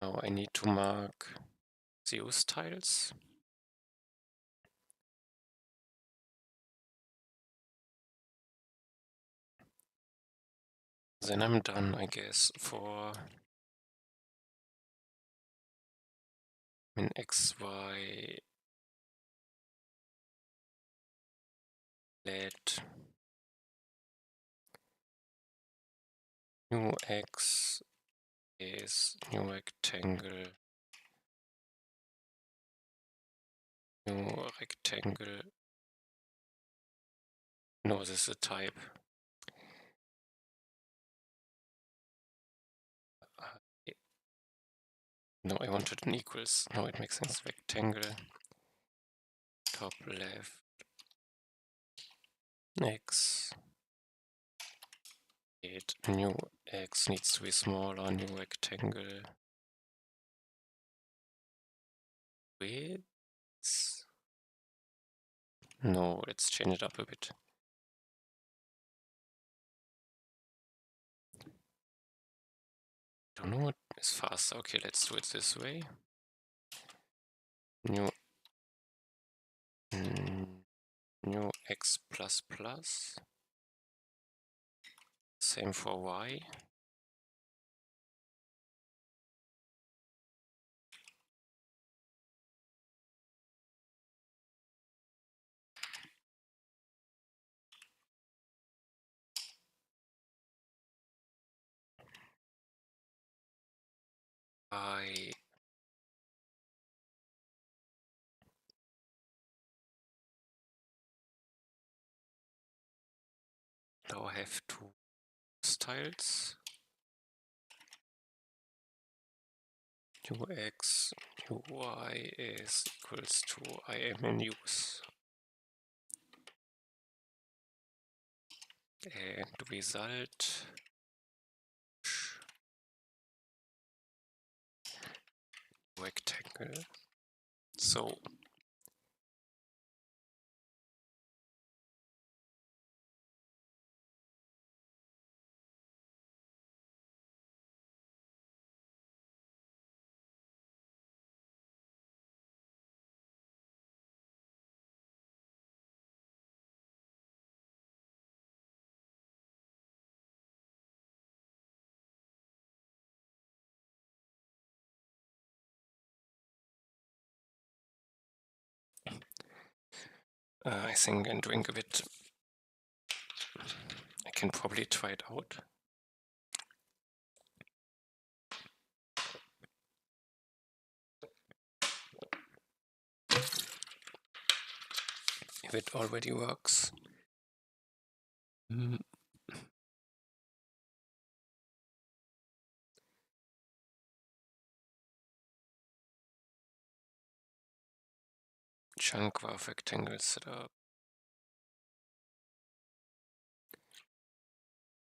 Now I need to mark those tiles. Then I'm done, I guess, for XY let new x is new rectangle, no, this is a type. No, I wanted an equals. No, it makes sense. Rectangle, top left, x, new x needs to be smaller, new rectangle, width. No, let's change it up a bit. Don't know what is faster. Okay, let's do it this way. New x plus plus. Same for y. I now have two styles. ux uy is equals to I am in use. And result rectangle. So I think and drink a bit. I can probably try it out. If it already works. Chunk graph rectangle setup.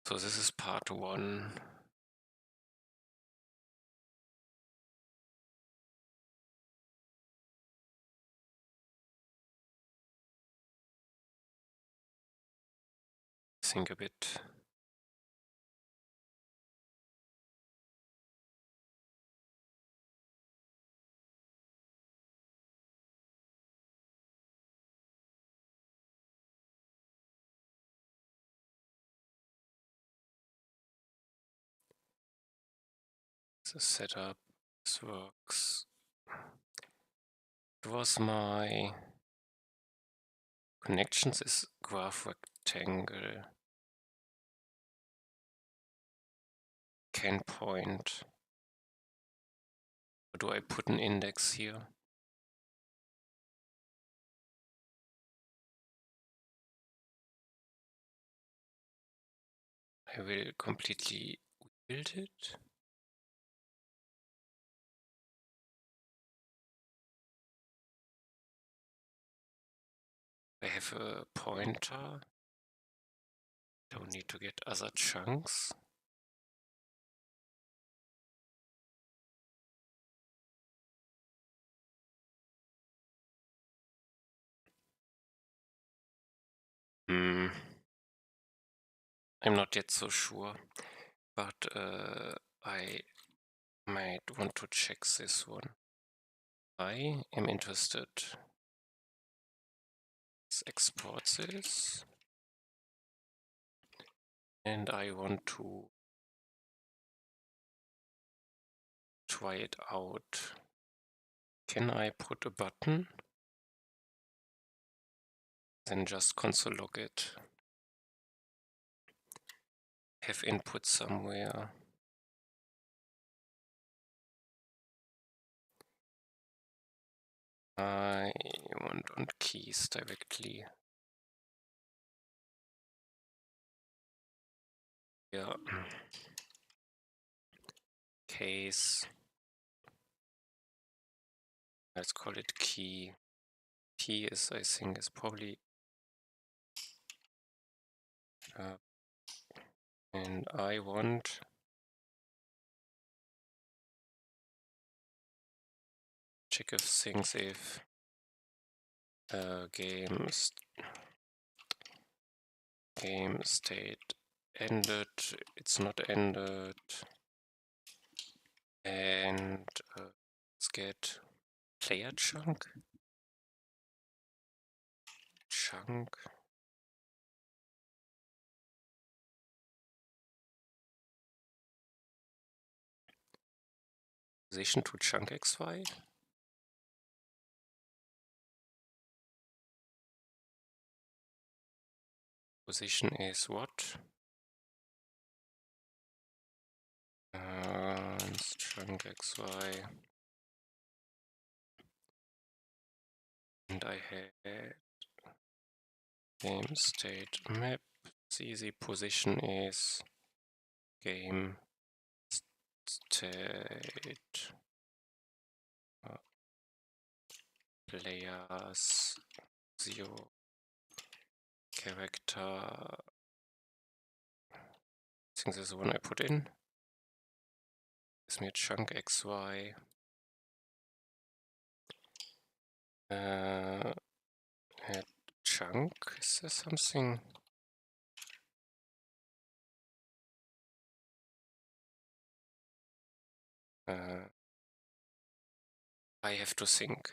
So this is part 1. Think a bit. The setup, this works. It was my connections is graph rectangle. Can point. Or do I put an index here? I will completely build it. I have a pointer. Don't need to get other chunks. I'm not yet so sure, but I might want to check this one. I am interested. Let's export this. And I want to try it out. Can I put a button? Then just console log it. Have input somewhere. I want on keys directly. Yeah. Case. Let's call it key. Key is, I think, is probably. And I want check if things if game state ended. It's not ended. And let's get player chunk. Position to chunk xy. Position is what? Chunk xy. And I had game state map. It's easy. Position is game state players 0 character. I think this is the one I put in. Gives me a chunk XY. A chunk, is there something? I have to think.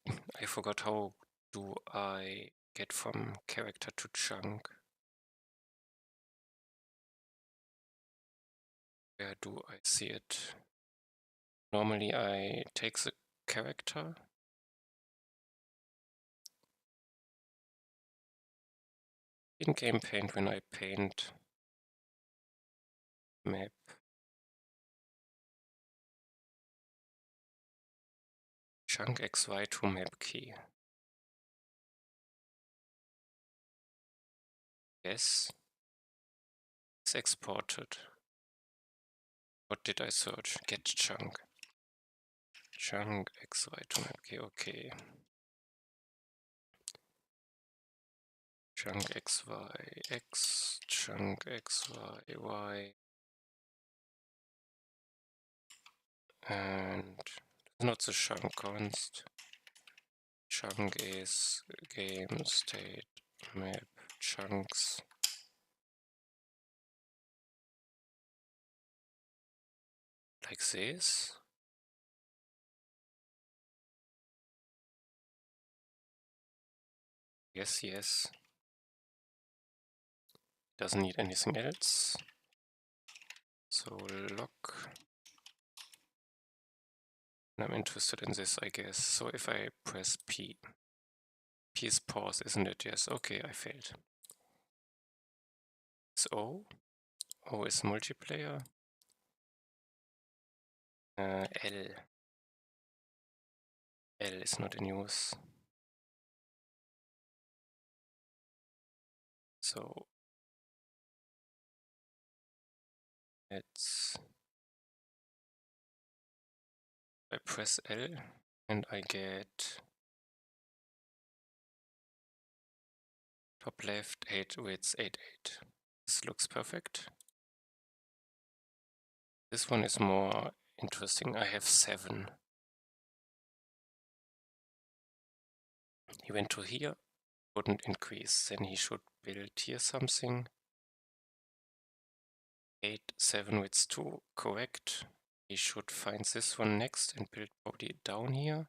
I forgot how do I get from character to chunk. Where do I see it? Normally I take the character. In-game paint, when I paint map, chunk XY to map key. Yes, it's exported. What did I search? Get chunk. Chunk XY to map key, okay. Chunk XY, X, chunk XY, Y. And not the chunk const. Chunk is game state map chunks. Like this. Yes, yes. Doesn't need anything else. So lock. I'm interested in this, I guess. So if I press P. P is pause, isn't it? Yes, okay, I failed. It's O. O is multiplayer. L. L is not in use. So it's, I press L and I get top left 8 width 8 8. This looks perfect. This one is more interesting. I have 7. He went to here, wouldn't increase. Then he should build here something. 8 7 width 2, correct. He should find this one next and build probably down here.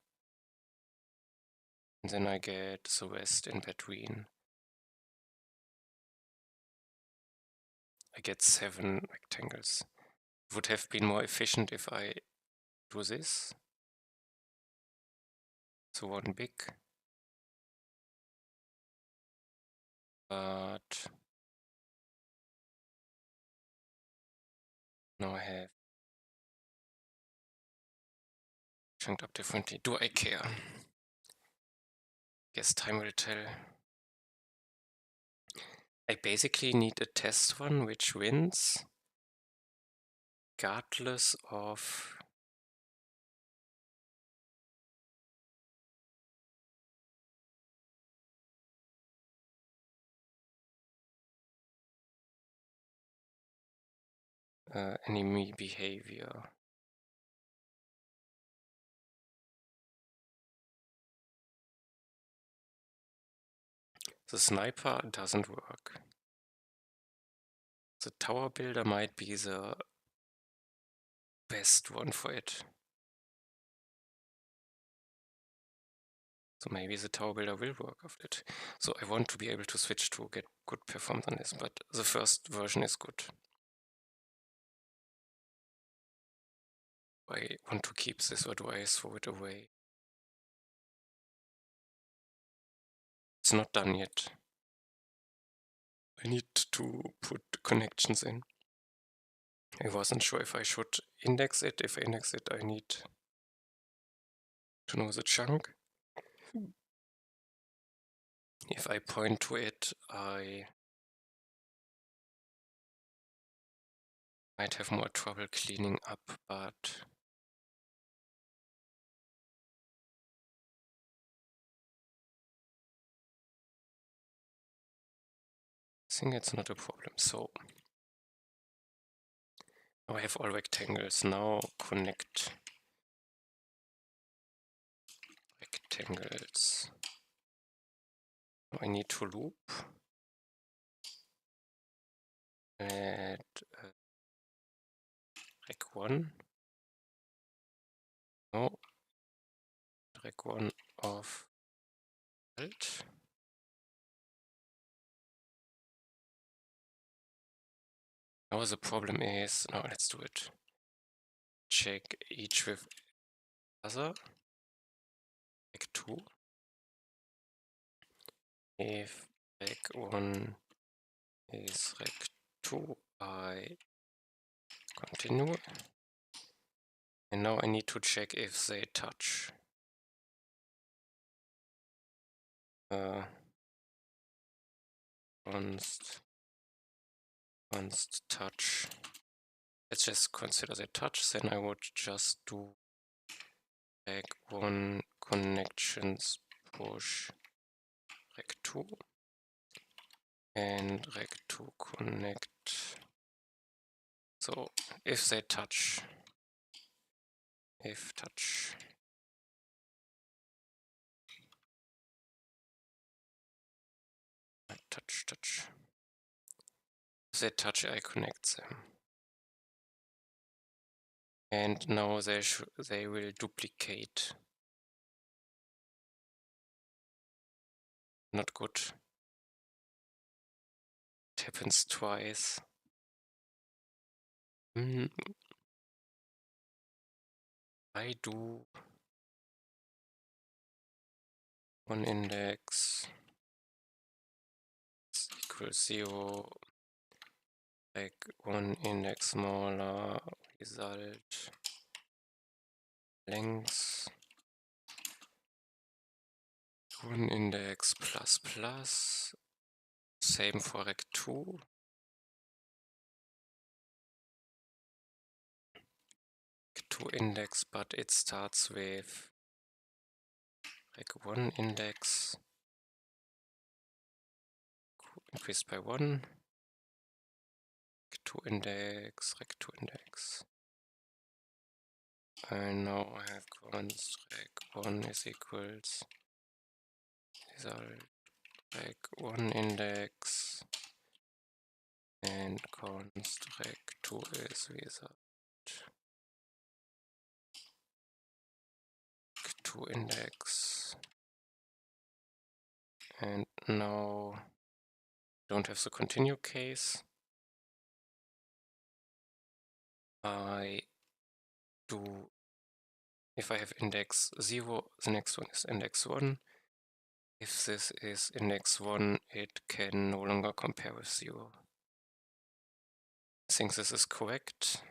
And then I get the rest in between. I get 7 rectangles. It would have been more efficient if I do this. So one big. But now I have chunked up differently. Do I care? Guess time will tell. I basically need a test one which wins regardless of enemy behavior. The sniper doesn't work. The tower builder might be the best one for it. So maybe the tower builder will work of it. So I want to be able to switch to get good performance on this, but the first version is good. Do I want to keep this or do I throw it away? It's not done yet. I need to put connections in. I wasn't sure if I should index it. If I index it, I need to know the chunk. If I point to it, I might have more trouble cleaning up, but think it's not a problem. So now I have all rectangles. Now connect rectangles. Now I need to loop at rec 1. No, rec 1 of alt. Now the problem is, now let's do it. Check each with other, rec 2. If rec 1 is rec 2, I continue. And now I need to check if they touch. Const touch. Let's just consider they touch. Then I would just do rec 1 connections push rec 2 and rec 2 connect. So if they touch, if touch. Touch. If they touch, I connect them. And now they will duplicate. Not good. It happens twice. I do one index equals 0, like one index smaller, result length, one index plus plus, same for rec 2. Rec 2 index, but it starts with rec 1 index increased by 1, rec 2 index, rec 2 index. And now I have const rec 1 is equals result rec 1 index and const rec 2 is result rec 2 index. And now don't have the continue case. I do, if I have index 0, the next one is index 1. If this is index 1, it can no longer compare with 0. I think this is correct.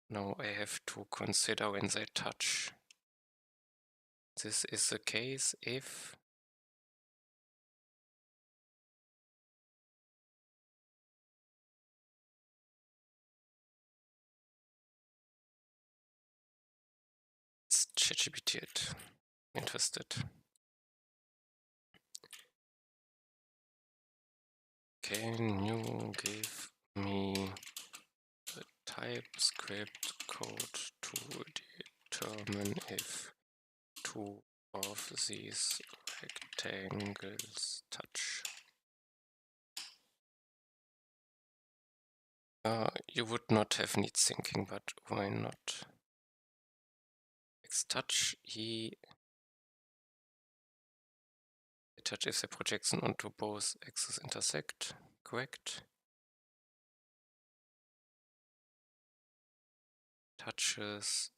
Now I have to consider when they touch. This is the case if it's ChatGPT. Interested. Can you give me the TypeScript code to determine if two of these rectangles touch? You would not have need thinking, but why not? X touch, they touch if the projection onto both axes intersect, correct? Touches,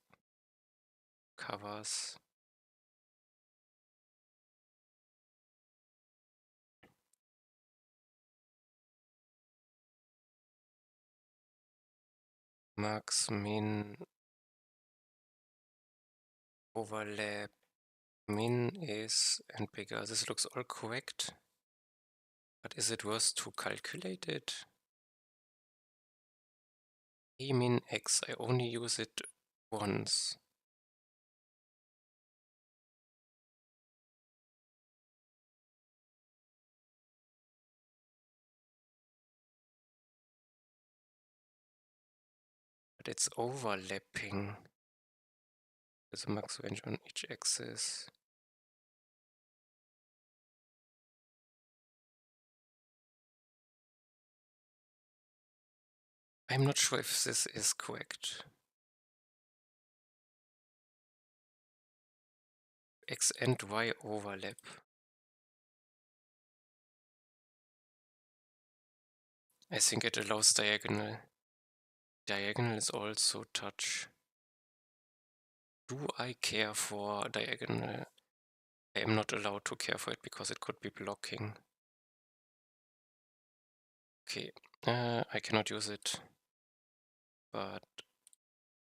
covers. Max, min, overlap, min is and bigger. This looks all correct. But is it worth to calculate it? A min x, I only use it once. but it's overlapping. There's a max range on each axis. I'm not sure if this is correct. X and Y overlap. I think it allows diagonal. Diagonal is also touch. Do I care for diagonal? I am not allowed to care for it because it could be blocking. Okay, I cannot use it, but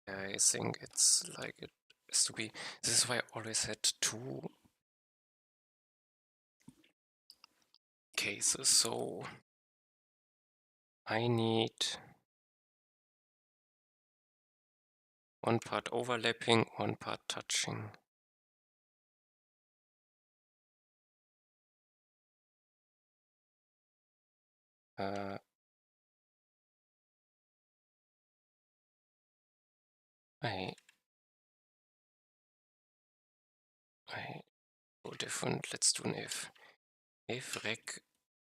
I think it's like it has to be. This is why I always had 2 cases, so I need 1 part overlapping, 1 part touching. I go different. Let's do an if. If rec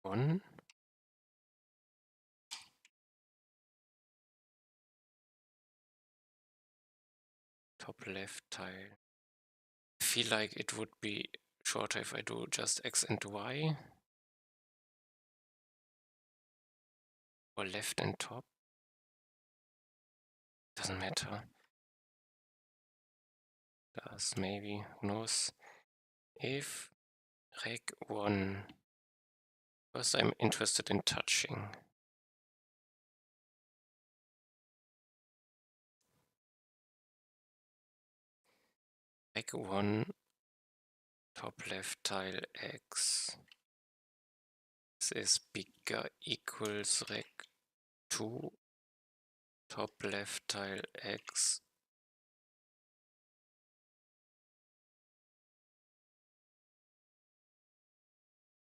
1 top left tile. I feel like it would be shorter if I do just X and Y, or left and top. Doesn't matter. Does maybe, who knows? If rec 1. First I'm interested in touching. Rec 1 top left tile X. This is bigger equals rec 2 top left tile X.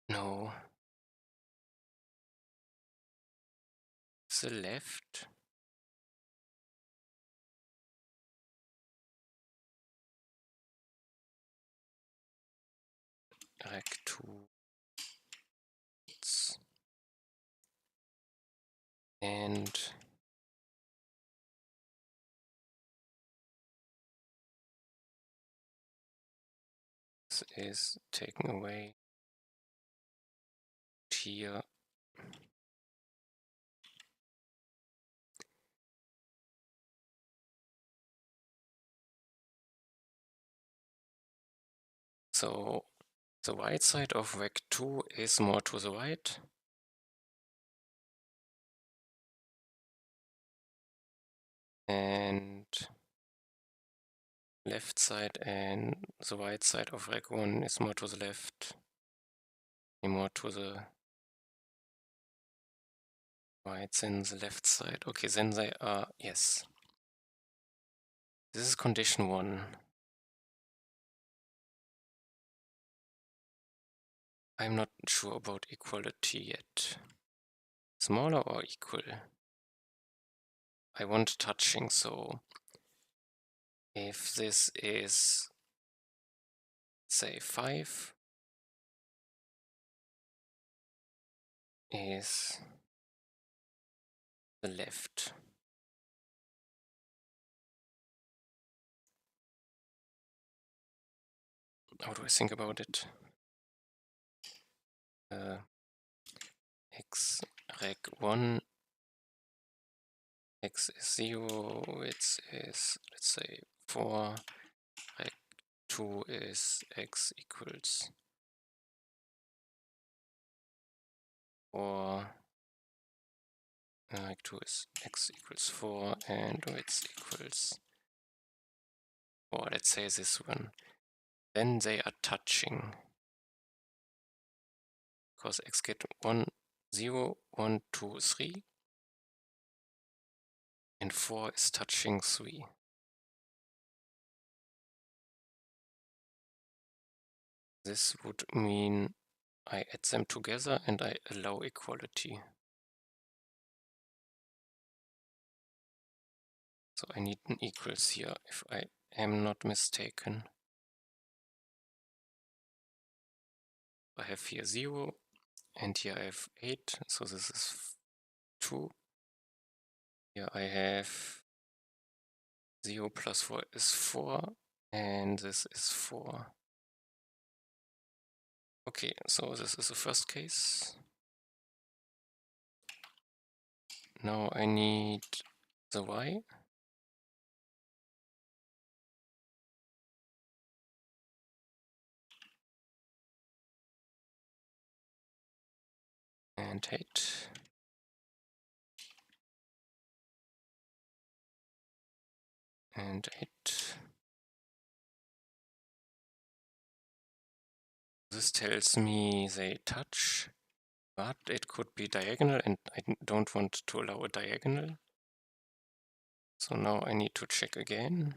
No. The left. Rec 2. And this is taken away here. So the right side of rec 2 is more to the right. And left side and the right side of rec 1 is more to the left. More to the right than the left side. Okay, then they are, yes. This is condition 1. I'm not sure about equality yet. Smaller or equal? I want touching, so if this is, say, 5, is the left. How do I think about it? X rec 1, X is 0, it is, let's say, 4, rec 2 is X equals 4, rec 2 is X equals 4, and width equals 4, let's say this one. Then they are touching, because X get 1, 0, 1, 2, 3, and 4 is touching 3. This would mean I add them together and I allow equality. So I need an equals here, if I am not mistaken. I have here 0, and here I have 8, so this is 2. Here I have 0 plus 4 is 4, and this is 4. Okay, so this is the first case. Now I need the y. And height. And 8. This tells me they touch, but it could be diagonal, and I don't want to allow a diagonal. So now I need to check again.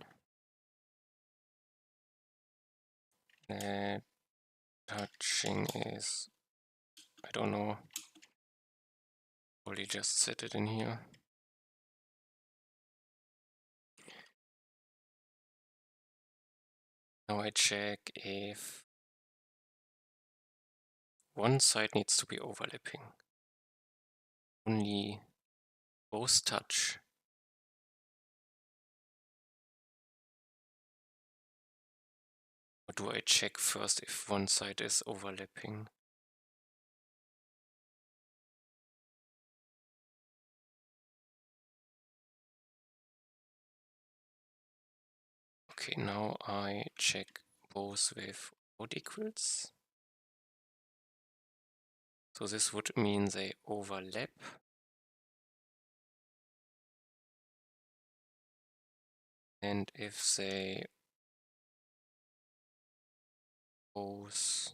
Touching is, I don't know, probably just set it in here. Now I check if one side needs to be overlapping. Only both touch. Or do I check first if one side is overlapping? Okay, now I check both with odd equals. So this would mean they overlap. And if they both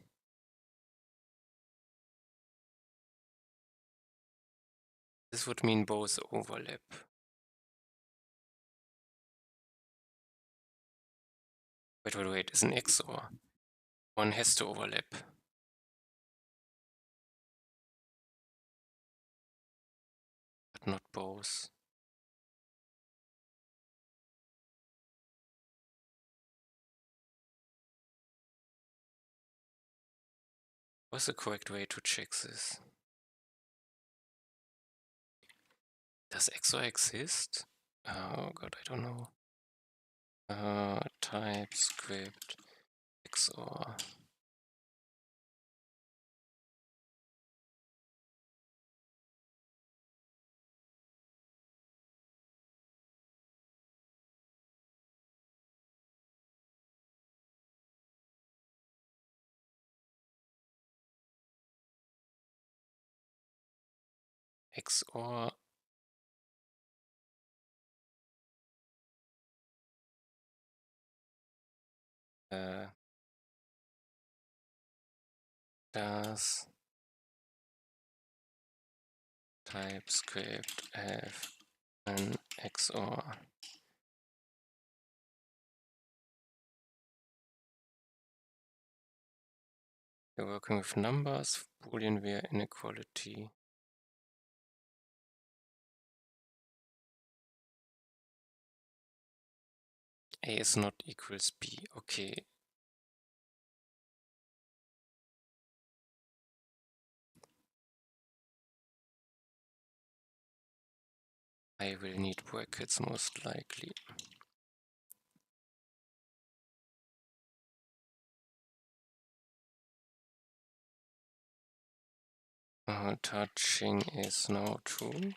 this would mean both overlap. Wait, is an XOR. One has to overlap. But not both. What's the correct way to check this? Does XOR exist? Oh god, I don't know. Type script XOR. XOR does TypeScript have an XOR? We're working with numbers, Boolean where inequality. A is not equals B. Okay. I will need brackets most likely. Touching is now true.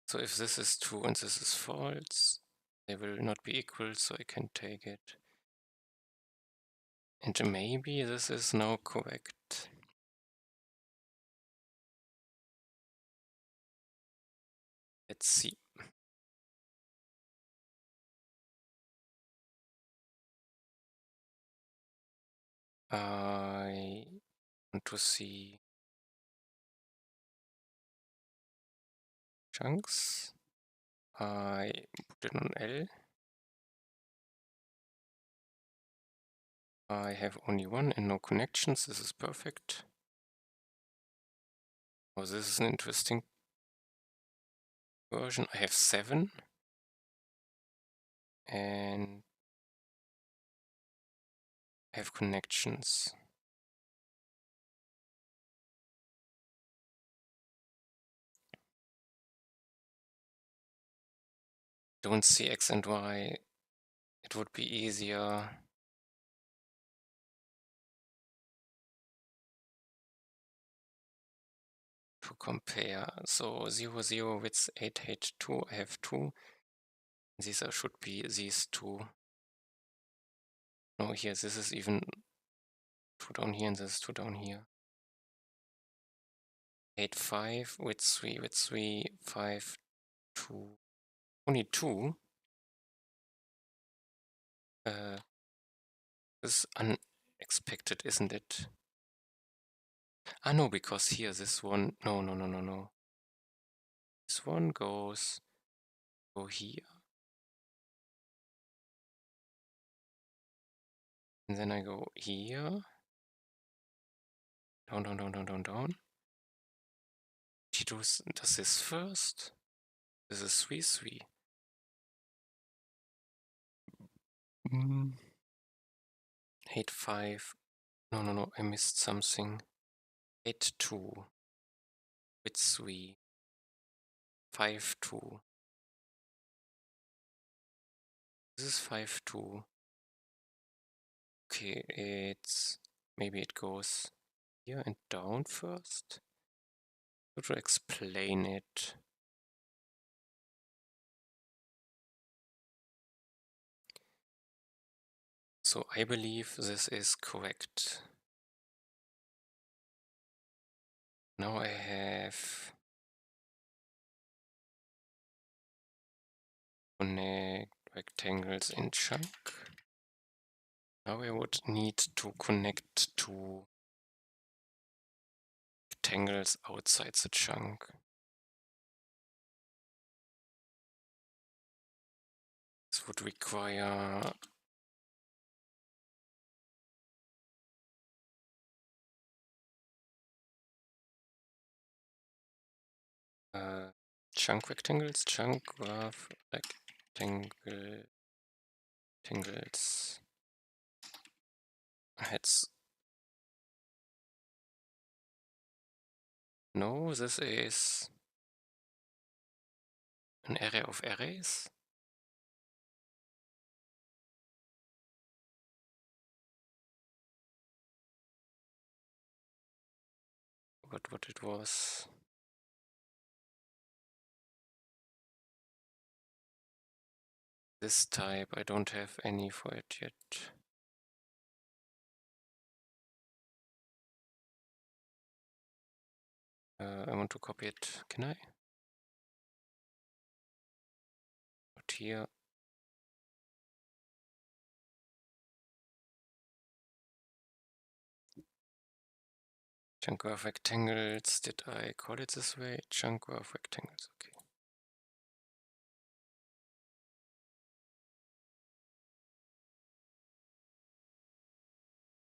So if this is true and this is false, they will not be equal, so I can take it. And maybe this is now correct. Let's see. I want to see chunks. I put it on L. I have only one and no connections. This is perfect. Oh, this is an interesting version. I have 7 and I have connections. Don't see X and Y. It would be easier. To compare. So 0, 0 with 8, 8, 2, I have 2. These should be these 2. No, here, this is even 2 down here and this is 2 down here. 8, 5 with 3, 5, 2. Only 2? This is unexpected, isn't it? Ah, no, because here, this one, no. This one go here. And then I go here. Down. She does this first. This is 3, 3. 8, 5. No, I missed something. 8, 2. With 3. 5, 2. This is 5, 2. Okay, maybe it goes here and down first. How to explain it? So I believe this is correct. Now I have connect rectangles in chunk. Now I would need to connect to rectangles outside the chunk. This would require chunk rectangles, chunk graph rectangles. Heads. No, this is an array of arrays. But what it was. This type, I don't have any for it yet. I want to copy it. Can I? Not here. Chunk graph rectangles. Did I call it this way? Chunk graph rectangles. Okay.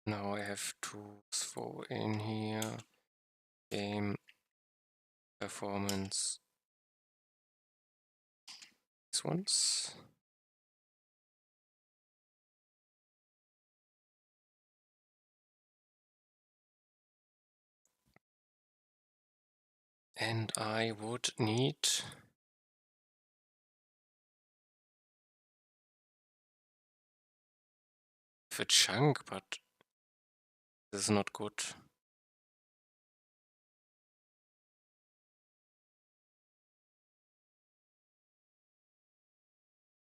Now I have to throw in here game performance. These ones. And I would need a chunk, but this is not good.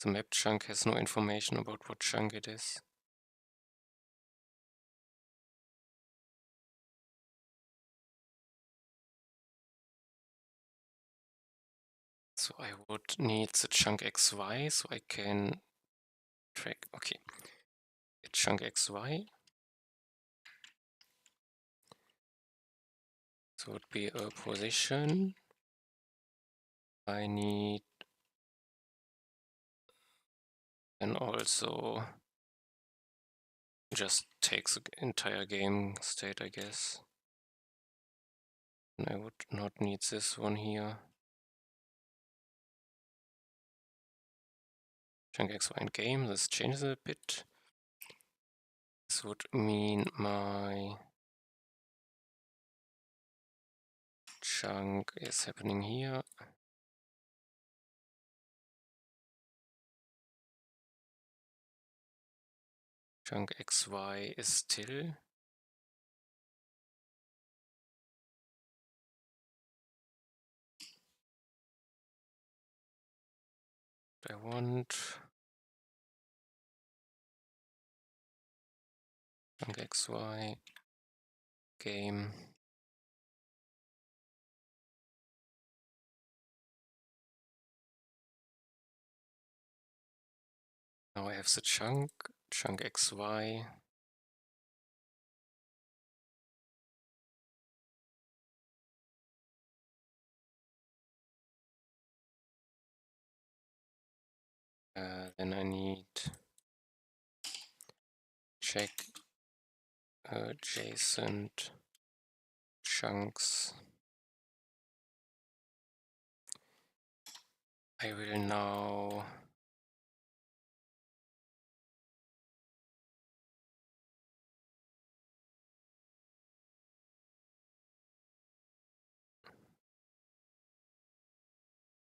The map chunk has no information about what chunk it is. So I would need the chunk xy so I can track. Okay, a chunk xy. So it would be a position. I need and also just takes the entire game state, I guess. I would not need this one here. Chunk X, Y, and game. This changes a bit. This would mean my chunk is happening here. Chunk XY is still. I want chunk XY game. Now I have the chunk XY. Then I need check adjacent chunks. I will now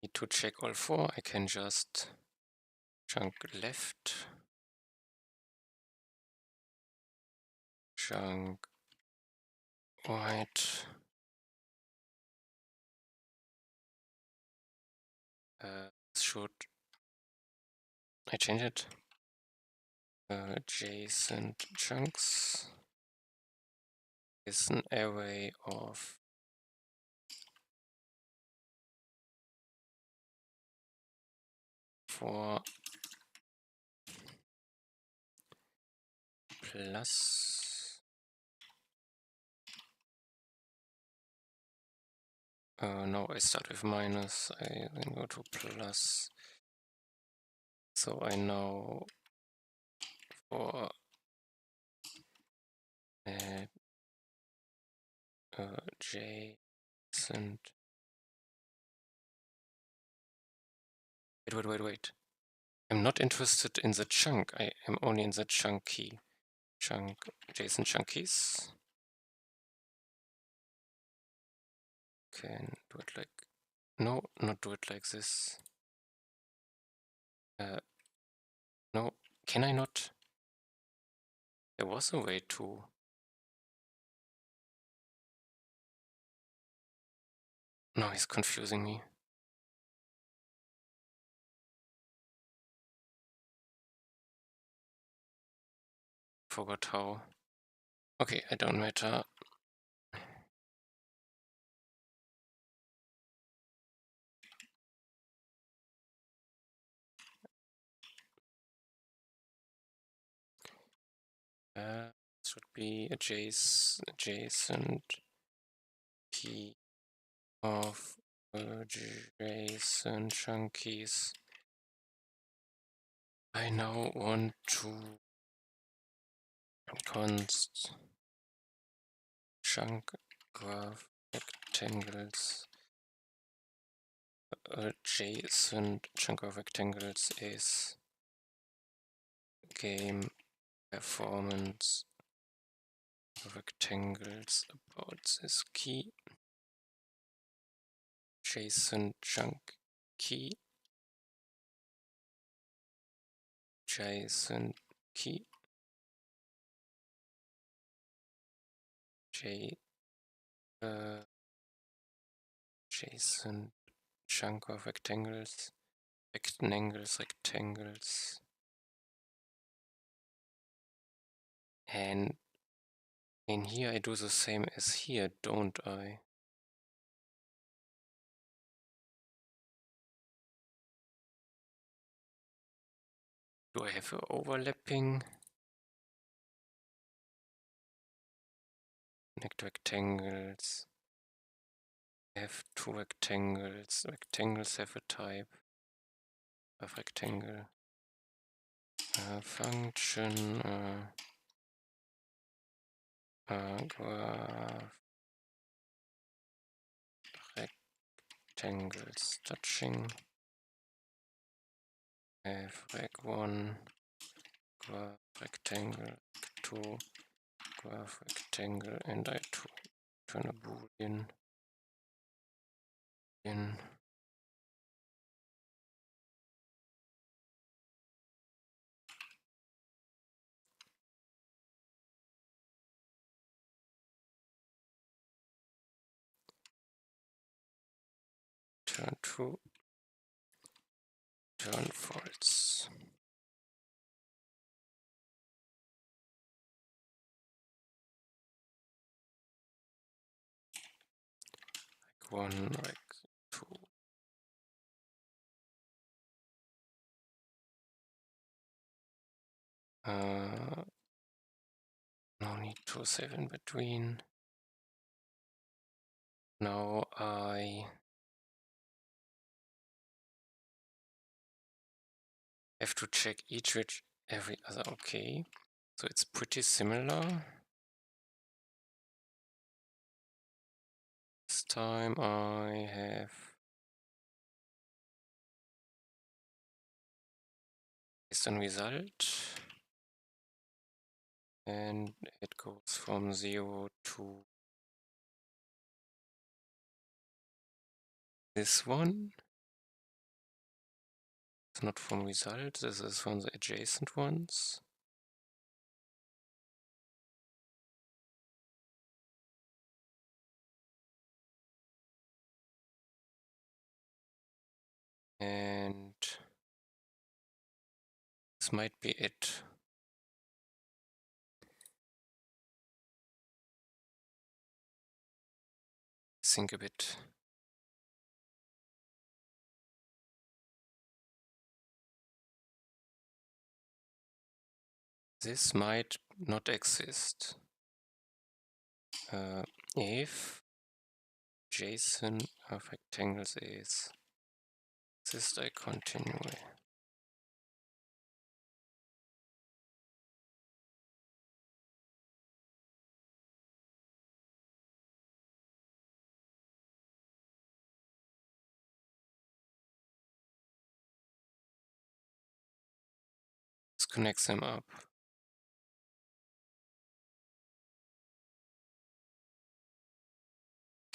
need to check all four. I can just chunk left, chunk right, should I change it? Adjacent chunks is an array of four plus no, I start with minus, I then go to plus. So I know for adjacent. Wait. I'm not interested in the chunk. I am only in the chunk key. Chunk adjacent chunk keys. Can do it like no, not do it like this. No, can I not? There was a way to. No, he's confusing me. Forgot how. Okay, I don't matter. Should be adjacent key of adjacent chunk keys. I now want to const chunk graph rectangles. Adjacent chunk of rectangles is game performance rectangles about this key. Adjacent chunk key. Adjacent key. Adjacent chunk of rectangles. Rectangles. And in here I do the same as here, don't I? Do I have overlapping? Connect rectangles. I have two rectangles. Rectangles have a type of rectangle. Function graph rectangles touching. I have rec1, graph rectangle, rec2, graph rectangle, and I turn a boolean in. Turn true, turn false. Rec1, rec2. No need to save in between. Now I have to check each with every other. Okay, so it's pretty similar. This time I have based on result, and it goes from 0 to this one. It's not from result, this is from the adjacent ones. And this might be it. Think a bit. This might not exist. If JSON of rectangles is exist, I continue. This connects them up.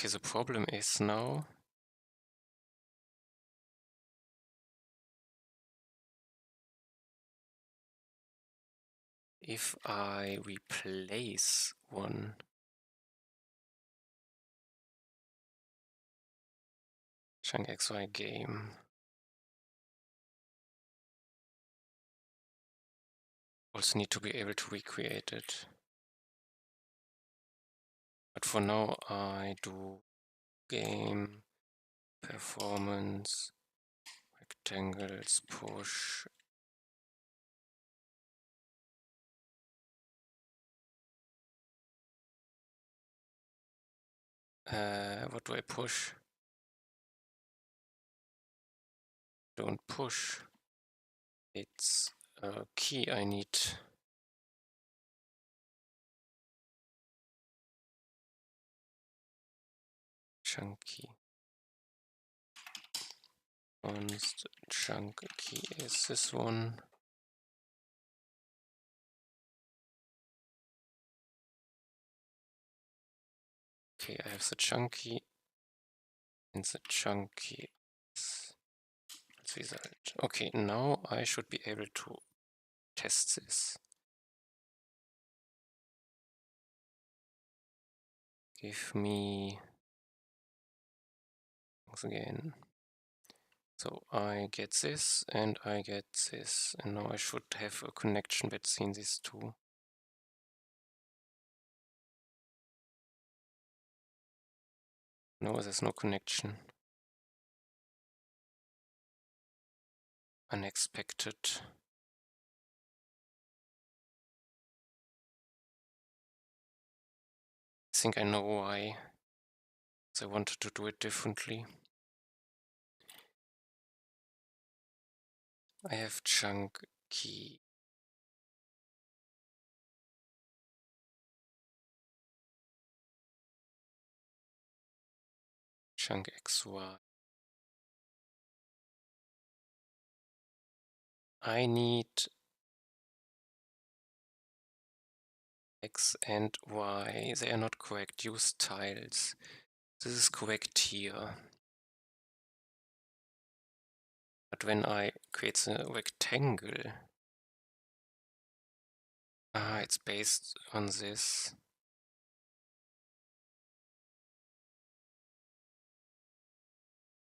Okay, the problem is now if I replace one chunk XY game, also need to be able to recreate it. But for now I do game performance rectangles push. What do I push? Don't push. It's a key I need. Chunky. Const chunk key is this one. Okay, I have the chunky and the chunky is result. Okay, now I should be able to test this. Give me once again. So I get this and I get this, and now I should have a connection between these two. No, there's no connection. Unexpected. I think I know why. I wanted to do it differently. I have chunk key. Chunk XY. I need X and Y. They are not correct. Use tiles. This is correct here. But when I create a rectangle, it's based on this.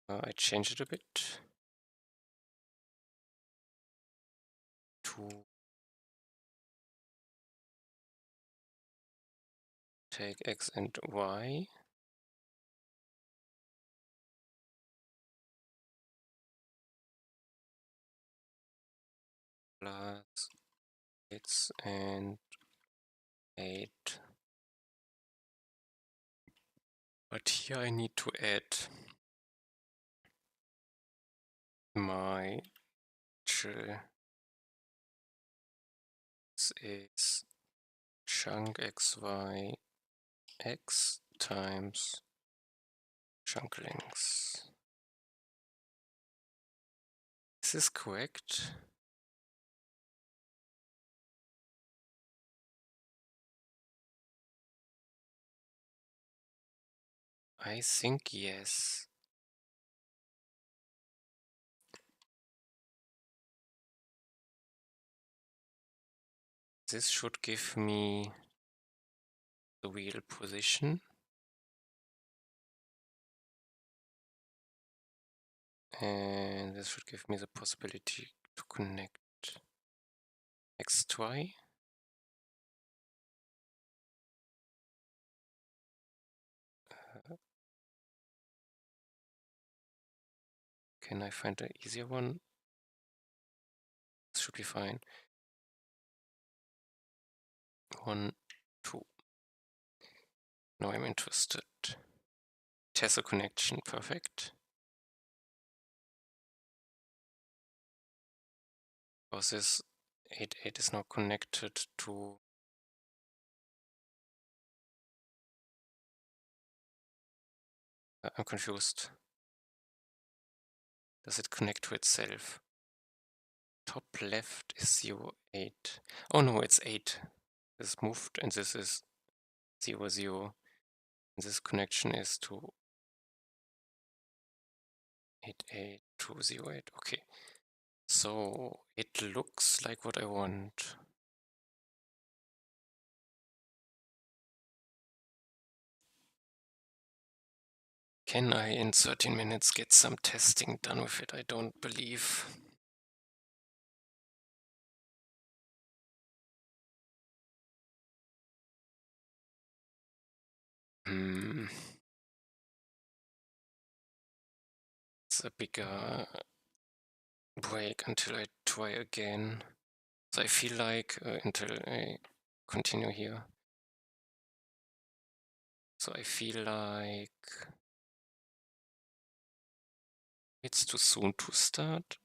I change it a bit to take X and Y. Plus X and 8. But here I need to add my chill. This is chunk xy x times chunk length. Is this correct? I think yes. This should give me the wheel position. And this should give me the possibility to connect X to Y. Can I find an easier one? This should be fine. 1, 2. Now I'm interested. Test a connection, perfect. Because this 8, 8 is now connected to I'm confused. Does it connect to itself? Top left is 0, 8. Oh no, it's 8. This moved and this is 0, 0. And this connection is to 8, 8, 2, 0, 8. Okay. So it looks like what I want. Can I in 13 minutes get some testing done with it? I don't believe. It's a bigger break until I try again. So I feel like until I continue here. So I feel like it's too soon to start.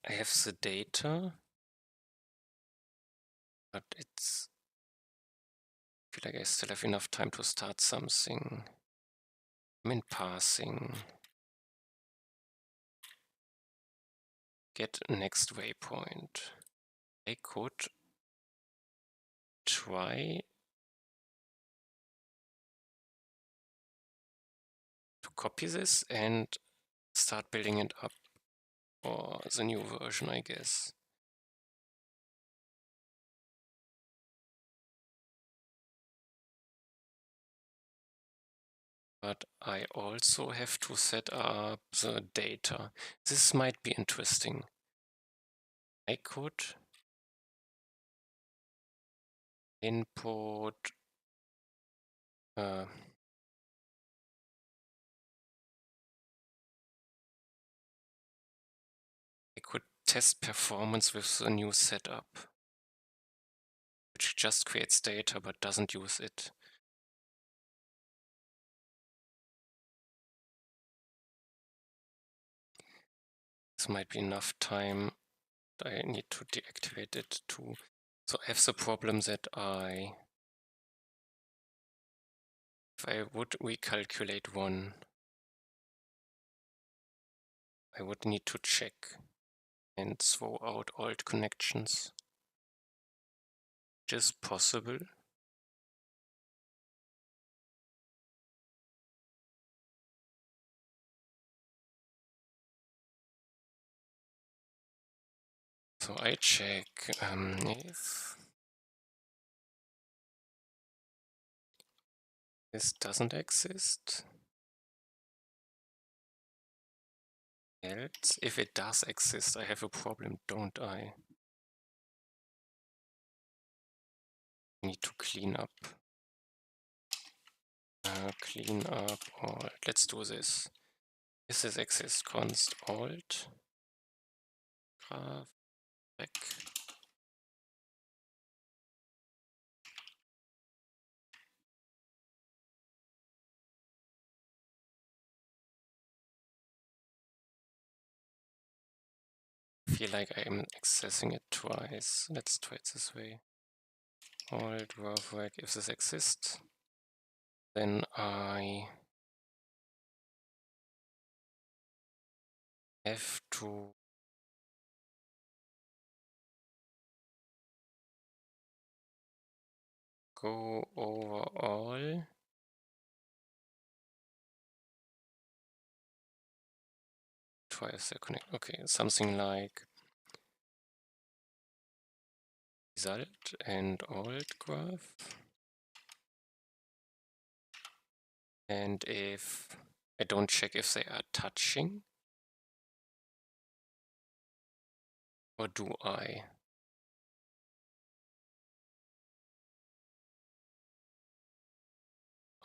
I have the data, but it's I feel like I still have enough time to start something. I'm in passing. Get next waypoint. I could try to copy this and start building it up for the new version, I guess. But I also have to set up the data. This might be interesting. I could input I could test performance with the new setup, which just creates data but doesn't use it. This might be enough time. I need to deactivate it too. So I have the problem that if I would recalculate one, I would need to check and throw out old connections, which is possible. So I check if this doesn't exist. Else, if it does exist, I have a problem, don't I? Need to clean up. Clean up all. Let's do this. Is this exist? Const alt graph back. I feel like I am accessing it twice. Let's try it this way. Alt graph back. If this exists, then I have to go over all. Twice the connect. Okay, something like result and alt graph. And if I don't check if they are touching, or do I?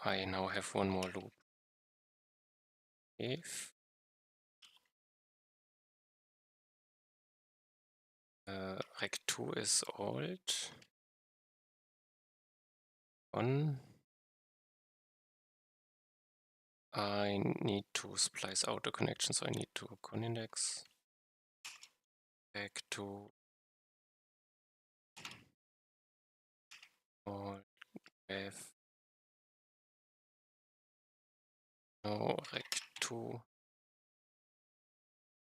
I now have one more loop. If rect2 is alt on, I need to splice out a connection, so I need to conindex back to alt f no rect2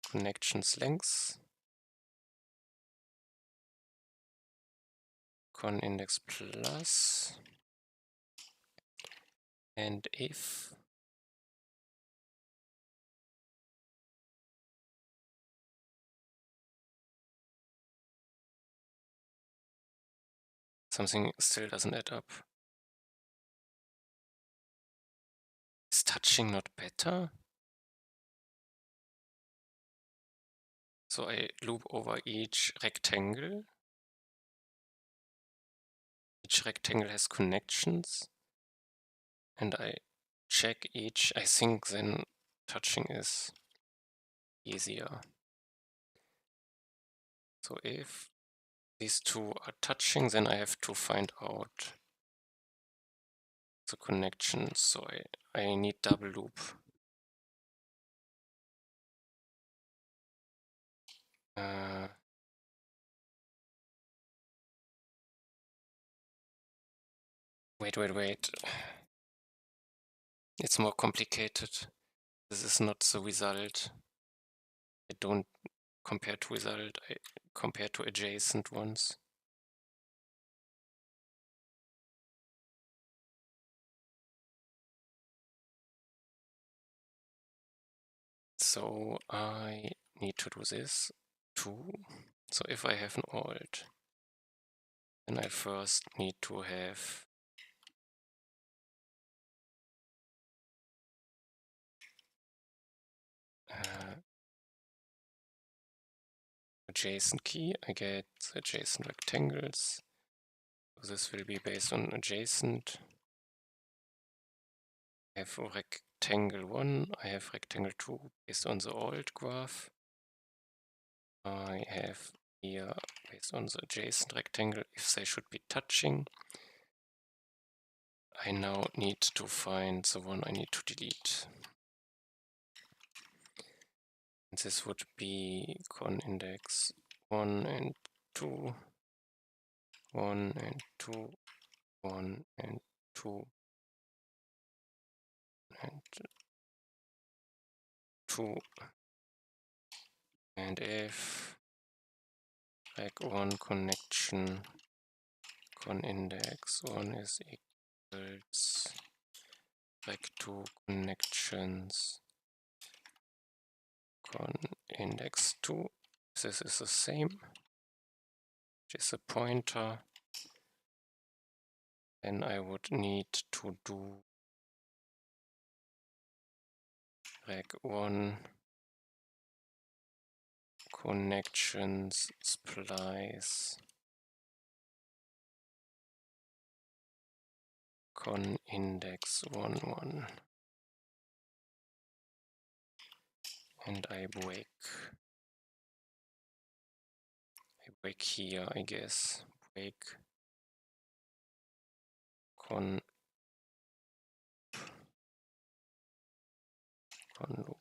connections lengths conindex plus, and if something still doesn't add up. Is touching not better? So I loop over each rectangle. Each rectangle has connections. And I check each. I think then touching is easier. So if these two are touching, then I have to find out the connections. So I need double loop. Wait. It's more complicated. This is not the result. I don't compare to result, I compare to adjacent ones. So I need to do this too. So if I have an alt, then I first need to have adjacent key. I get adjacent rectangles. So this will be based on adjacent. I have rectangle 1, I have rectangle 2 based on the alt graph. I have here based on the adjacent rectangle if they should be touching. I now need to find the one I need to delete. And this would be conindex 1 and 2, 1 and 2, 1 and 2, and 2. And if like one connection con index 1 is equals like two connections con index 2. This is the same, just a pointer. Then I would need to do like one connections splice con index 1 and I break here, I guess. Break con loop.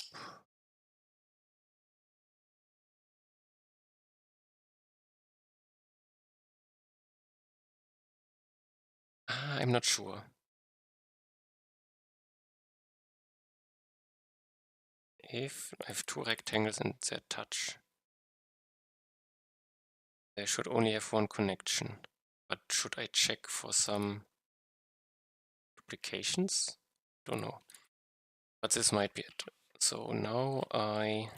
I'm not sure. If I have two rectangles and they touch, they should only have one connection. But should I check for some duplications? Don't know. But this might be it. So now I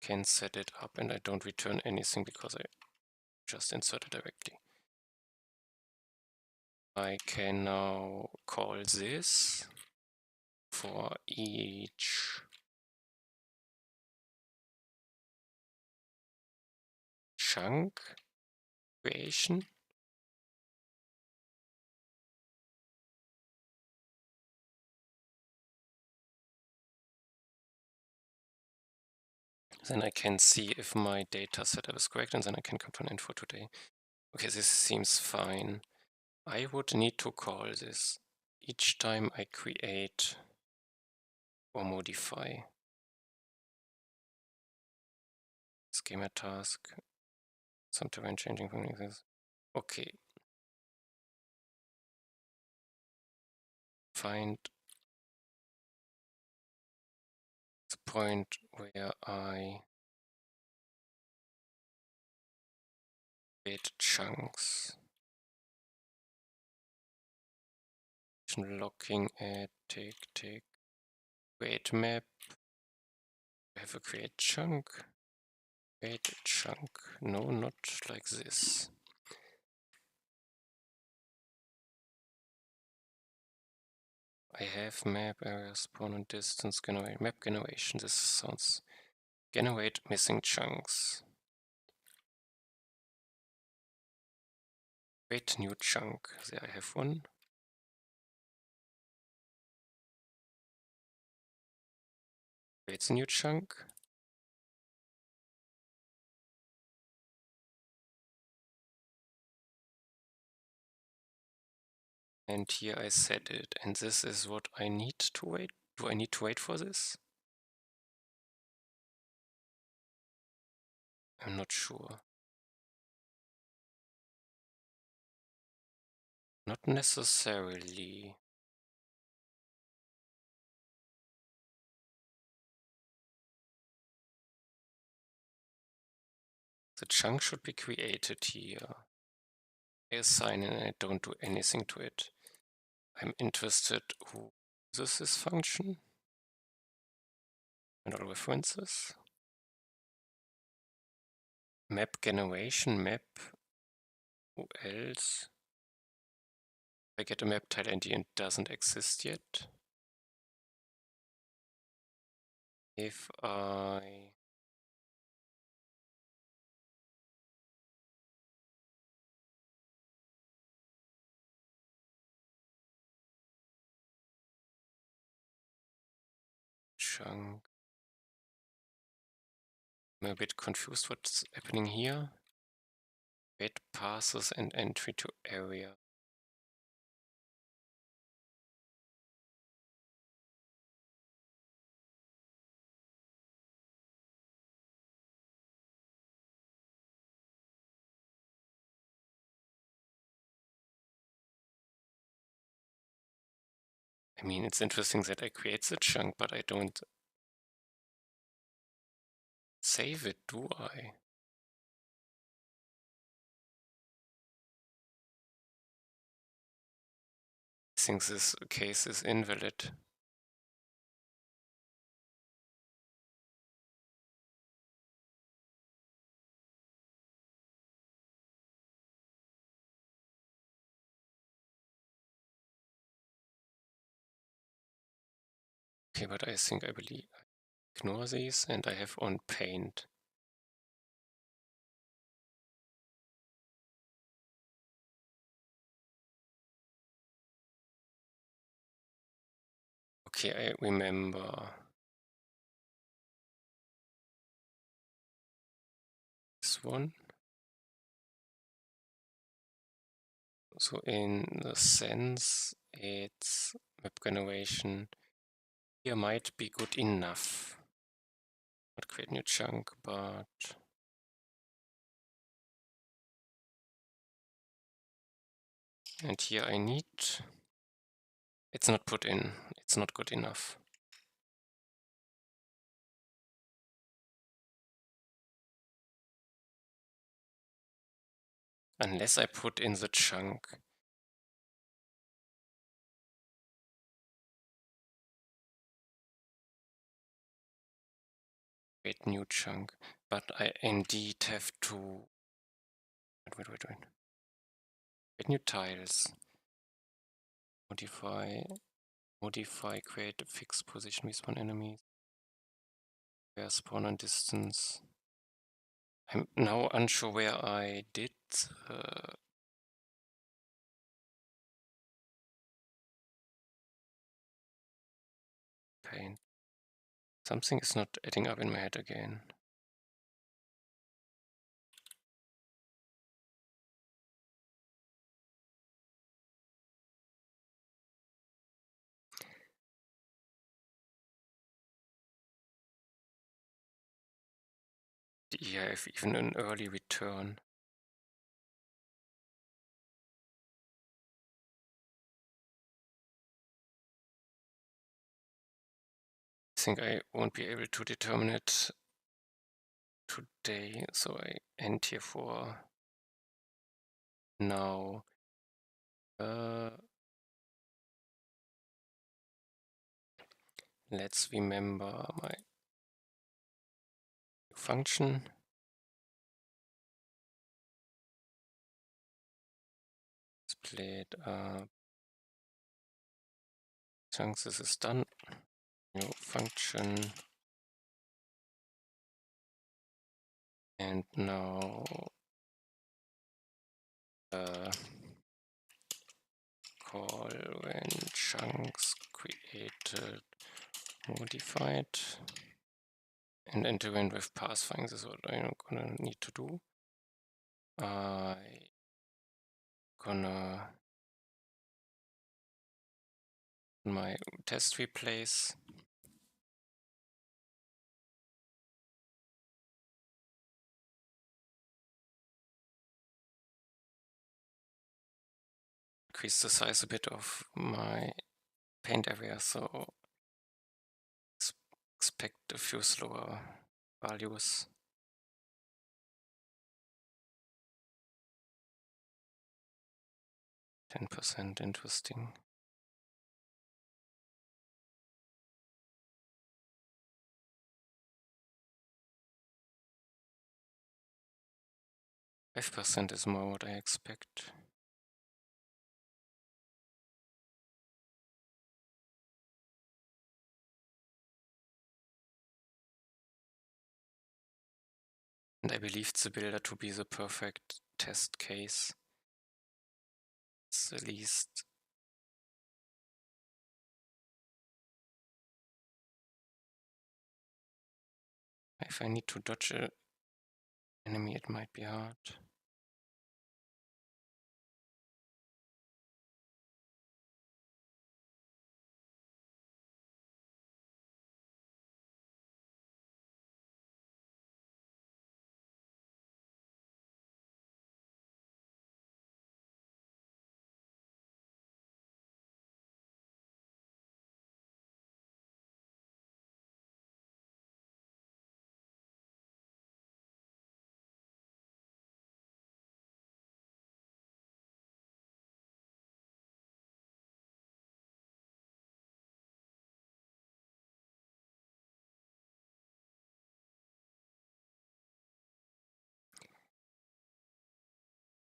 can set it up and I don't return anything because I just insert it directly. I can now call this for each chunk creation. Then I can see if my data setup is correct and then I can come to an end for today. Okay, this seems fine. I would need to call this each time I create or modify schema task, some terrain changing from this. Okay. Find the point where I create chunks. Looking at take create map. I have a create chunk. Create a chunk. No, not like this. I have map area spawn and distance generate map generation. This sounds generate missing chunks. Create new chunk. There I have one. Create a new chunk. And here I set it. And this is what I need to wait. Do I need to wait for this? I'm not sure. Not necessarily. The chunk should be created here. I assign and I don't do anything to it. I'm interested who uses this function and all references. Map generation, map, who else? I get a map tile ID and it doesn't exist yet. If I chunk, I'm a bit confused what's happening here. Wait passes and entry to area. I mean, it's interesting that I create the chunk, but I don't save it, do I? think this case is invalid. Okay, but I think I believe ignore these, and I have on paint. Okay, I remember this one. So in the sense, it's map generation here might be good enough. Not create new chunk, but and here I need, it's not put in, it's not good enough. Unless I put in the chunk. Create new chunk, but I indeed have to, wait. Create new tiles. Modify, create a fixed position with one enemy. Where spawn and distance. I'm now unsure where I did paint. Something is not adding up in my head again. Yeah, I have even an early return. I think I won't be able to determine it today, so I end here for now. Let's remember my function. Split up. Chunks, this is done. New function. And now call when chunks created modified. And integrate with Pathfinding, this is what I'm gonna need to do. I gonna my test replace. Increase the size a bit of my paint area, so expect a few slower values. 10%, interesting. %5% is more what I expect. And I believe the builder to be the perfect test case. It's the least. If I need to dodge an enemy, it might be hard.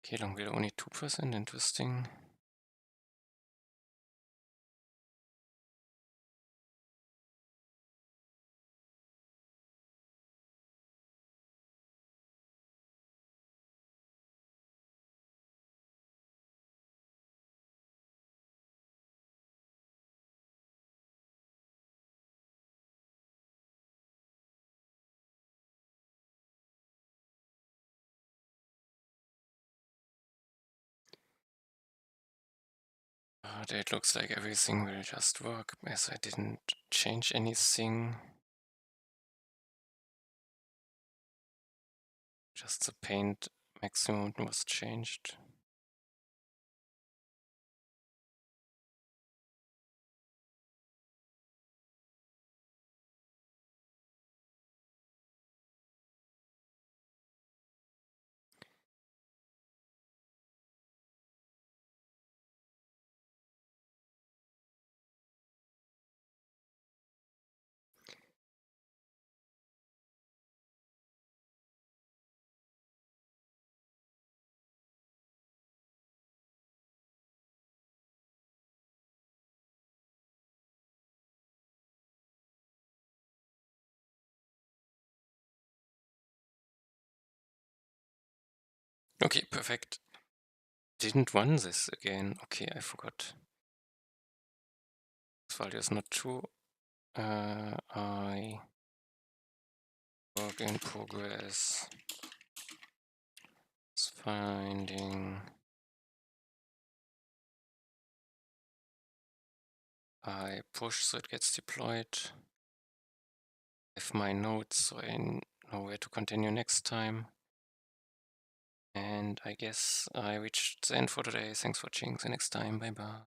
Okay, long will only 2%, interesting. But it looks like everything will just work as I didn't change anything. Just the paint maximum was changed. Okay, perfect. Didn't run this again. Okay, I forgot. This value is not true. I work in progress. It's finding. I push so it gets deployed. Have my notes so I know where to continue next time. And I guess I reached the end for today. Thanks for watching. See you next time. Bye bye.